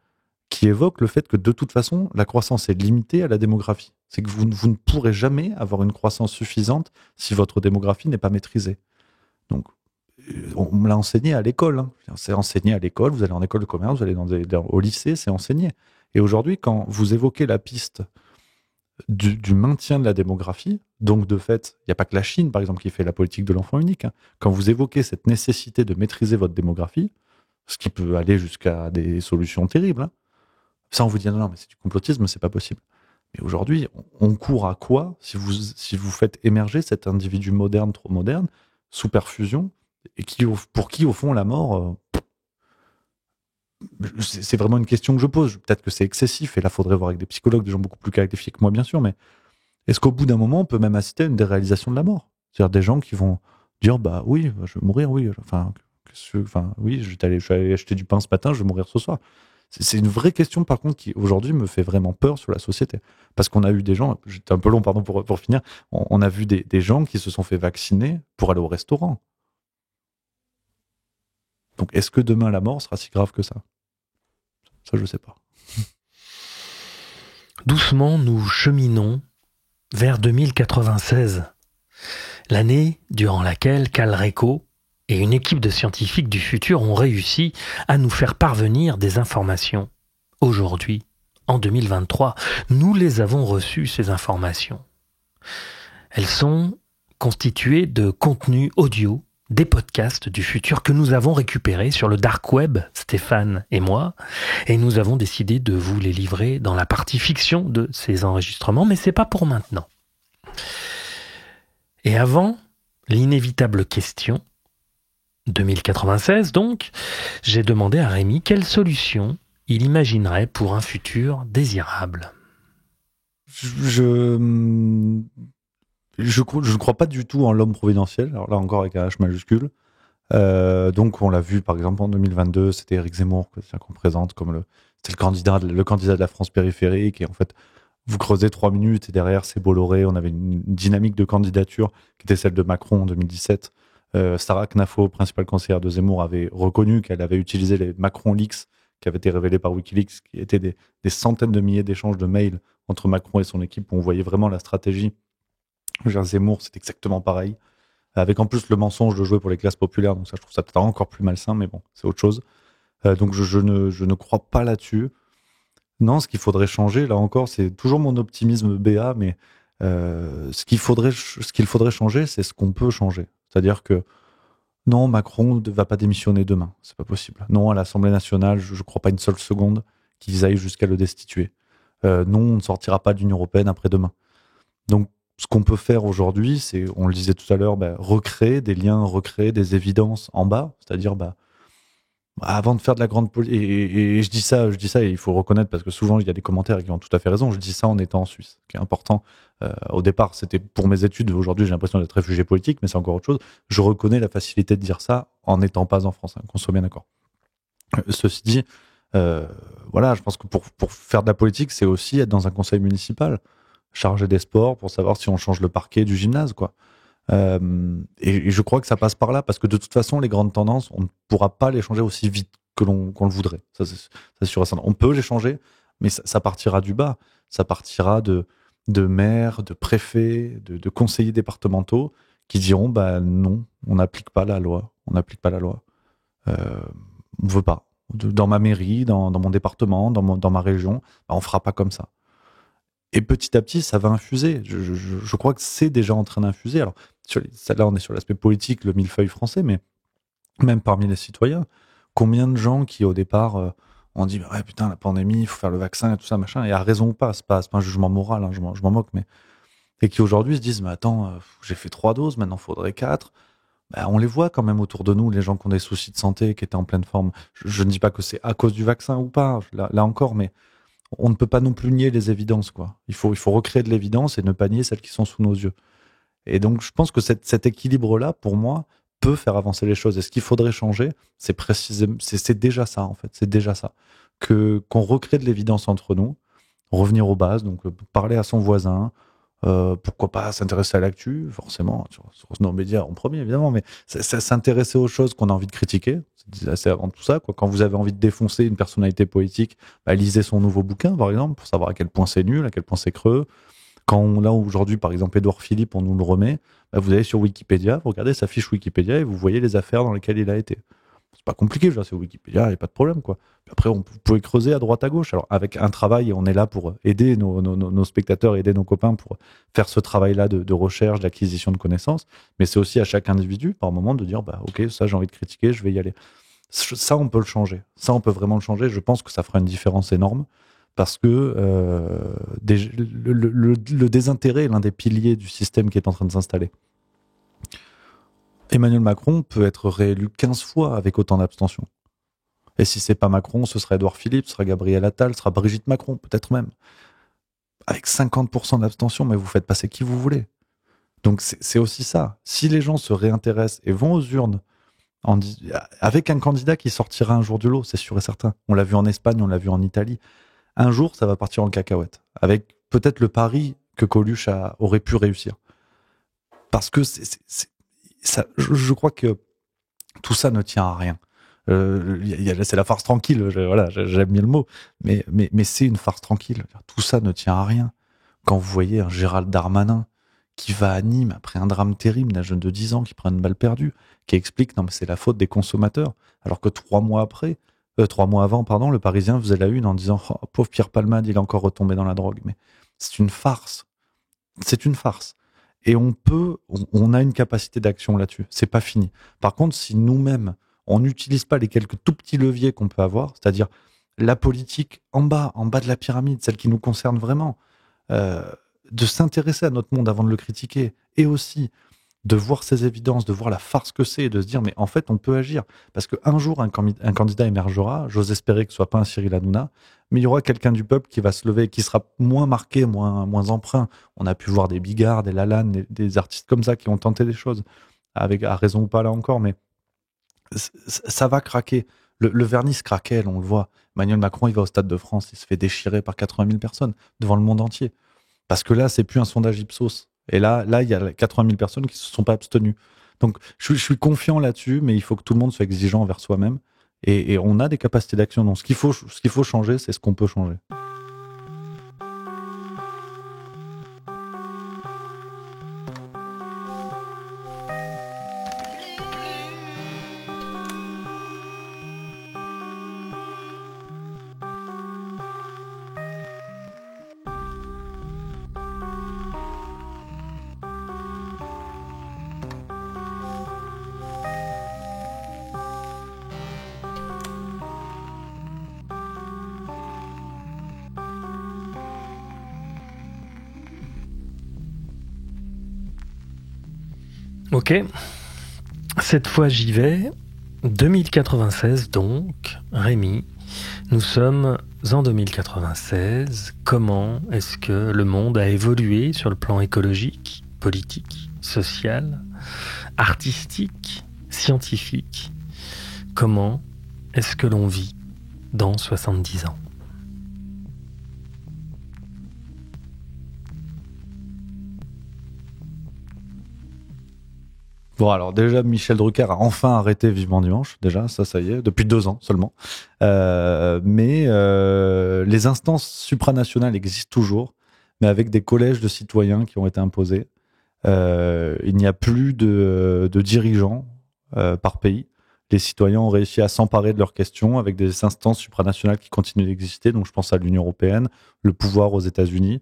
qui évoque le fait que de toute façon, la croissance est limitée à la démographie. C'est que vous ne pourrez jamais avoir une croissance suffisante si votre démographie n'est pas maîtrisée. Donc, on me l'a enseigné à l'école. Hein. C'est enseigné à l'école, vous allez en école de commerce, vous allez au lycée, c'est enseigné. Et aujourd'hui, quand vous évoquez la piste du maintien de la démographie, donc de fait, il n'y a pas que la Chine, par exemple, qui fait la politique de l'enfant unique. Hein. Quand vous évoquez cette nécessité de maîtriser votre démographie, ce qui peut aller jusqu'à des solutions terribles, hein, ça on vous dit non, mais c'est du complotisme, c'est pas possible. Mais aujourd'hui, on court à quoi si vous faites émerger cet individu moderne, trop moderne, sous perfusion, et pour qui, au fond, la mort, c'est vraiment une question que je pose. Peut-être que c'est excessif, et là, il faudrait voir avec des psychologues, des gens beaucoup plus qualifiés que moi, bien sûr, mais est-ce qu'au bout d'un moment, on peut même assister à une déréalisation de la mort? C'est-à-dire des gens qui vont dire, bah oui, je vais mourir, oui. Oui, je suis allé acheter du pain ce matin, je vais mourir ce soir. C'est une vraie question, par contre, qui aujourd'hui me fait vraiment peur sur la société. Parce qu'on a eu des gens, j'étais un peu long, pardon, pour finir, on a vu des gens qui se sont fait vacciner pour aller au restaurant. Donc, est-ce que demain, la mort sera si grave que ça? Ça, je sais pas. Doucement, nous cheminons vers 2096, l'année durant laquelle Calreco et une équipe de scientifiques du futur ont réussi à nous faire parvenir des informations. Aujourd'hui, en 2023, nous les avons reçues, ces informations. Elles sont constituées de contenus audio, des podcasts du futur que nous avons récupérés sur le dark web, Stéphane et moi, et nous avons décidé de vous les livrer dans la partie fiction de ces enregistrements, mais c'est pas pour maintenant. Et avant l'inévitable question, 2096 donc, j'ai demandé à Rémi quelle solution il imaginerait pour un futur désirable. Je ne crois pas du tout en l'homme providentiel, alors là encore avec un H majuscule. Donc on l'a vu par exemple en 2022, c'était Éric Zemmour qu'on présente comme c'était le candidat de la France périphérique, et en fait vous creusez 3 minutes et derrière c'est Bolloré. On avait une dynamique de candidature qui était celle de Macron en 2017. Sarah Knafo, principale conseillère de Zemmour, avait reconnu qu'elle avait utilisé les Macron Leaks qui avaient été révélés par Wikileaks, qui étaient des centaines de milliers d'échanges de mails entre Macron et son équipe, où on voyait vraiment la stratégie. Zemmour, c'est exactement pareil, avec en plus le mensonge de jouer pour les classes populaires, donc ça, je trouve ça peut-être encore plus malsain, mais bon, c'est autre chose. Donc je ne crois pas là-dessus. Non, ce qu'il faudrait changer, là encore, c'est toujours mon optimisme BA, mais ce qu'il faudrait changer, c'est ce qu'on peut changer. C'est-à-dire que non, Macron ne va pas démissionner demain, c'est pas possible. Non, à l'Assemblée nationale, je ne crois pas une seule seconde qu'ils aillent jusqu'à le destituer. Non, on ne sortira pas de l'Union européenne après-demain. Donc, ce qu'on peut faire aujourd'hui, c'est, on le disait tout à l'heure, recréer des liens, recréer des évidences en bas, c'est-à-dire avant de faire de la grande politique, et je dis ça, et il faut le reconnaître parce que souvent il y a des commentaires qui ont tout à fait raison, je dis ça en étant en Suisse, ce qui est important. Au départ, c'était pour mes études, aujourd'hui j'ai l'impression d'être réfugié politique, mais c'est encore autre chose. Je reconnais la facilité de dire ça en n'étant pas en France, qu'on soit bien d'accord. Ceci dit, voilà, je pense que pour faire de la politique, c'est aussi être dans un conseil municipal, chargé des sports, pour savoir si on change le parquet du gymnase, quoi. Et je crois que ça passe par là, parce que de toute façon, les grandes tendances, on ne pourra pas les changer aussi vite qu'on le voudrait. Ça, c'est sûr et certain. On peut les changer, mais ça partira du bas. Ça partira de maires, de préfets, de conseillers départementaux qui diront non, on n'applique pas la loi. On n'applique pas la loi. On veut pas. Dans ma mairie, dans mon département, dans ma région, on fera pas comme ça. Et petit à petit, ça va infuser. Je crois que c'est déjà en train d'infuser. Alors, là, on est sur l'aspect politique, le millefeuille français, mais même parmi les citoyens, combien de gens qui, au départ, ont dit ouais, putain, la pandémie, il faut faire le vaccin et tout ça, machin, et à raison ou pas, c'est pas un jugement moral, hein, je m'en moque, mais. Et qui aujourd'hui se disent mais attends, j'ai fait 3 doses, maintenant il faudrait 4. On les voit quand même autour de nous, les gens qui ont des soucis de santé, qui étaient en pleine forme. Je ne dis pas que c'est à cause du vaccin ou pas, là encore, mais. On ne peut pas non plus nier les évidences, quoi. Il faut recréer de l'évidence et ne pas nier celles qui sont sous nos yeux. Et donc, je pense que cet équilibre-là, pour moi, peut faire avancer les choses. Et ce qu'il faudrait changer, c'est déjà ça, en fait. C'est déjà ça. Qu'on recrée de l'évidence entre nous, revenir aux bases, donc parler à son voisin, pourquoi pas s'intéresser à l'actu, forcément, sur nos médias en premier, évidemment, mais s'intéresser aux choses qu'on a envie de critiquer. C'est avant tout ça, quoi. Quand vous avez envie de défoncer une personnalité politique, lisez son nouveau bouquin, par exemple, pour savoir à quel point c'est nul, à quel point c'est creux. Quand là, aujourd'hui, par exemple, Édouard Philippe, on nous le remet, vous allez sur Wikipédia, vous regardez sa fiche Wikipédia et vous voyez les affaires dans lesquelles il a été. C'est pas compliqué, c'est Wikipédia, il n'y a pas de problème, quoi. Puis après, vous pouvez creuser à droite, à gauche. Alors, avec un travail, on est là pour aider nos spectateurs, aider nos copains pour faire ce travail-là de recherche, d'acquisition de connaissances. Mais c'est aussi à chaque individu, par moment, de dire, ok, ça, j'ai envie de critiquer, je vais y aller. Ça, on peut le changer. Ça, on peut vraiment le changer. Je pense que ça fera une différence énorme parce que le désintérêt est l'un des piliers du système qui est en train de s'installer. Emmanuel Macron peut être réélu 15 fois avec autant d'abstention. Et si c'est pas Macron, ce sera Édouard Philippe, ce sera Gabriel Attal, ce sera Brigitte Macron, peut-être même. Avec 50% d'abstention, mais vous faites passer qui vous voulez. Donc c'est aussi ça. Si les gens se réintéressent et vont aux urnes avec un candidat qui sortira un jour du lot, c'est sûr et certain. On l'a vu en Espagne, on l'a vu en Italie. Un jour, ça va partir en cacahuète. Avec peut-être le pari que Coluche aurait pu réussir. Parce que je crois que tout ça ne tient à rien. C'est la farce tranquille, j'aime bien le mot, mais c'est une farce tranquille. Tout ça ne tient à rien. Quand vous voyez un Gérald Darmanin qui va à Nîmes après un drame terrible d'un jeune de 10 ans qui prend une balle perdue, qui explique non mais c'est la faute des consommateurs, alors que 3 mois avant, le Parisien faisait la une en disant oh, pauvre Pierre Palmade, il est encore retombé dans la drogue. Mais c'est une farce. C'est une farce. Et on a une capacité d'action là-dessus. C'est pas fini. Par contre, si nous-mêmes, on n'utilise pas les quelques tout petits leviers qu'on peut avoir, c'est-à-dire la politique en bas de la pyramide, celle qui nous concerne vraiment, de s'intéresser à notre monde avant de le critiquer, et aussi de voir ces évidences, de voir la farce que c'est, et de se dire mais en fait on peut agir. Parce qu'un jour un candidat émergera, j'ose espérer que ce soit pas un Cyril Hanouna, mais il y aura quelqu'un du peuple qui va se lever, qui sera moins marqué, moins emprunt. On a pu voir des Bigard, des Lalanne, des artistes comme ça qui ont tenté des choses, à raison ou pas là encore, mais ça va craquer. Le vernis se craquelle, on le voit. Emmanuel Macron, il va au Stade de France, il se fait déchirer par 80 000 personnes devant le monde entier. Parce que là, c'est plus un sondage Ipsos. Et là, il y a 80 000 personnes qui se sont pas abstenues. Donc, je suis confiant là-dessus, mais il faut que tout le monde soit exigeant envers soi-même. Et on a des capacités d'action. Donc, ce qu'il faut changer, c'est ce qu'on peut changer. Ok, cette fois j'y vais. 2096 donc, Rémi, nous sommes en 2096. Comment est-ce que le monde a évolué sur le plan écologique, politique, social, artistique, scientifique? Comment est-ce que l'on vit dans 70 ans? Bon, alors déjà, Michel Drucker a enfin arrêté Vivement Dimanche, déjà, ça y est, depuis 2 ans seulement. Mais les instances supranationales existent toujours, mais avec des collèges de citoyens qui ont été imposés. Il n'y a plus de dirigeants par pays. Les citoyens ont réussi à s'emparer de leurs questions avec des instances supranationales qui continuent d'exister. Donc je pense à l'Union européenne, le pouvoir aux États-Unis.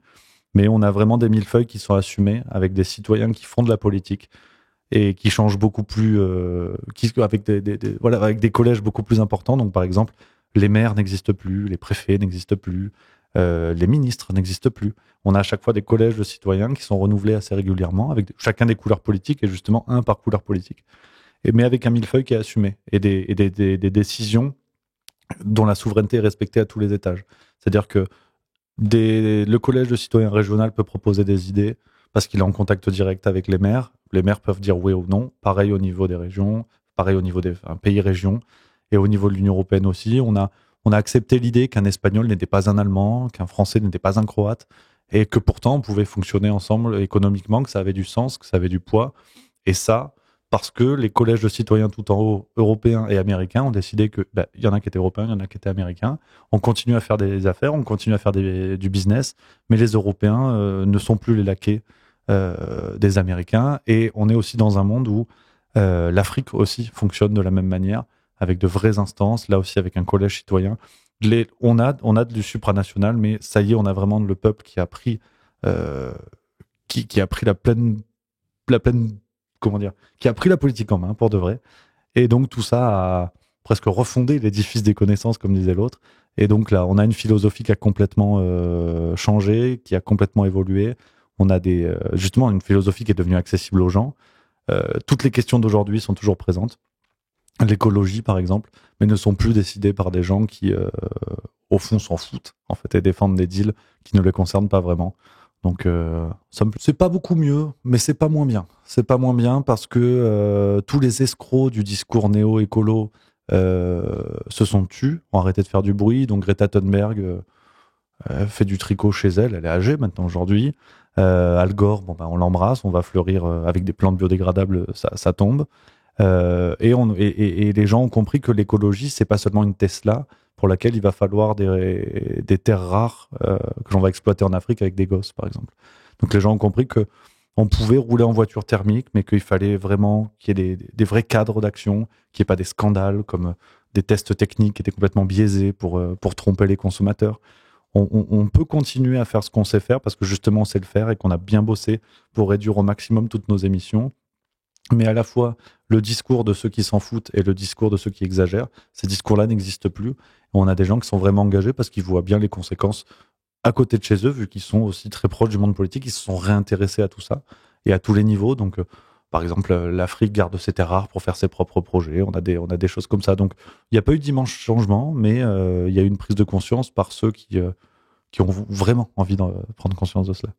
Mais on a vraiment des millefeuilles qui sont assumés avec des citoyens qui font de la politique et qui changent beaucoup plus, avec avec des collèges beaucoup plus importants. Donc par exemple, les maires n'existent plus, les préfets n'existent plus, les ministres n'existent plus. On a à chaque fois des collèges de citoyens qui sont renouvelés assez régulièrement, avec chacun des couleurs politiques, et justement un par couleur politique. Mais avec un millefeuille qui est assumé, et des décisions dont la souveraineté est respectée à tous les étages. C'est-à-dire que le collège de citoyens régional peut proposer des idées, parce qu'il est en contact direct avec les maires. Les maires peuvent dire oui ou non. Pareil au niveau des régions, pareil au niveau des pays-régions, et au niveau de l'Union européenne aussi. On a accepté l'idée qu'un Espagnol n'était pas un Allemand, qu'un Français n'était pas un Croate, et que pourtant on pouvait fonctionner ensemble économiquement, que ça avait du sens, que ça avait du poids. Et ça, parce que les collèges de citoyens tout en haut, européens et américains, ont décidé que il y en a qui étaient européens, il y en a qui étaient américains. On continue à faire des affaires, on continue à faire du business, mais les Européens ne sont plus les laquais des Américains. Et on est aussi dans un monde où l'Afrique aussi fonctionne de la même manière, avec de vraies instances, là aussi avec un collège citoyen. On a du supranational, mais ça y est, on a vraiment le peuple qui a pris qui a pris la pleine qui a pris la politique en main pour de vrai. Et donc tout ça a presque refondé l'édifice des connaissances, comme disait l'autre. Et donc là, on a une philosophie qui a complètement changé, qui a complètement évolué. On a justement une philosophie qui est devenue accessible aux gens. Toutes les questions d'aujourd'hui sont toujours présentes. l'écologie par exemple, mais ne sont plus décidées par des gens qui, au fond, s'en foutent en fait et défendent des deals qui ne les concernent pas vraiment. Donc, c'est pas beaucoup mieux, mais c'est pas moins bien. C'est pas moins bien parce que tous les escrocs du discours néo-écolo se sont tus, ont arrêté de faire du bruit. Donc Greta Thunberg fait du tricot chez elle, elle est âgée maintenant aujourd'hui. Al Gore, on l'embrasse, on va fleurir avec des plantes biodégradables, ça tombe. Et les gens ont compris que l'écologie, c'est pas seulement une Tesla pour laquelle il va falloir des terres rares que l'on va exploiter en Afrique avec des gosses, par exemple. Donc les gens ont compris que on pouvait rouler en voiture thermique, mais qu'il fallait vraiment qu'il y ait des vrais cadres d'action, qu'il n'y ait pas des scandales comme des tests techniques qui étaient complètement biaisés pour tromper les consommateurs. On peut continuer à faire ce qu'on sait faire parce que justement on sait le faire et qu'on a bien bossé pour réduire au maximum toutes nos émissions. Mais à la fois, le discours de ceux qui s'en foutent et le discours de ceux qui exagèrent, ces discours-là n'existent plus. On a des gens qui sont vraiment engagés parce qu'ils voient bien les conséquences à côté de chez eux, vu qu'ils sont aussi très proches du monde politique, ils se sont réintéressés à tout ça et à tous les niveaux. Donc, par exemple, l'Afrique garde ses terres rares pour faire ses propres projets. On a des choses comme ça. Donc, il n'y a pas eu d'immense changement, mais il y a eu une prise de conscience par ceux qui ont vraiment envie de prendre conscience de cela.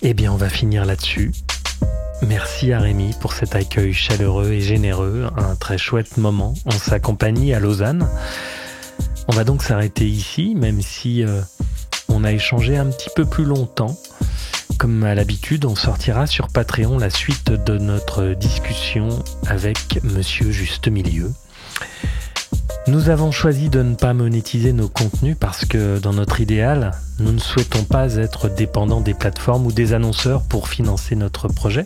Eh bien, on va finir là-dessus. Merci à Rémi pour cet accueil chaleureux et généreux, un très chouette moment en sa compagnie à Lausanne. On va donc s'arrêter ici, même si on a échangé un petit peu plus longtemps. Comme à l'habitude, on sortira sur Patreon la suite de notre discussion avec Monsieur Juste Milieu. Nous avons choisi de ne pas monétiser nos contenus parce que dans notre idéal, nous ne souhaitons pas être dépendants des plateformes ou des annonceurs pour financer notre projet.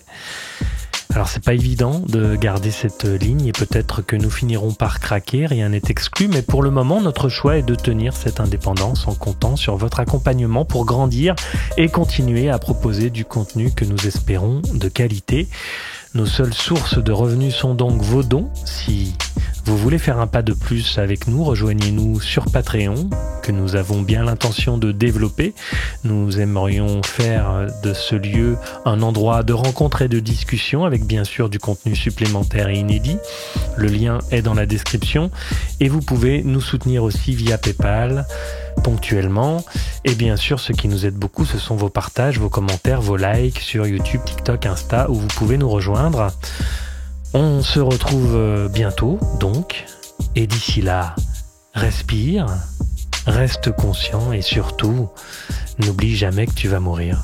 Alors c'est pas évident de garder cette ligne et peut-être que nous finirons par craquer, rien n'est exclu, mais pour le moment notre choix est de tenir cette indépendance en comptant sur votre accompagnement pour grandir et continuer à proposer du contenu que nous espérons de qualité. Nos seules sources de revenus sont donc vos dons. Si vous voulez faire un pas de plus avec nous, rejoignez-nous sur Patreon, que nous avons bien l'intention de développer. Nous aimerions faire de ce lieu un endroit de rencontre et de discussion, avec bien sûr du contenu supplémentaire et inédit. Le lien est dans la description. Et vous pouvez nous soutenir aussi via PayPal, ponctuellement. Et bien sûr, ce qui nous aide beaucoup, ce sont vos partages, vos commentaires, vos likes sur YouTube, TikTok, Insta, où vous pouvez nous rejoindre. On se retrouve bientôt, donc. Et d'ici là, respire, reste conscient et surtout, n'oublie jamais que tu vas mourir.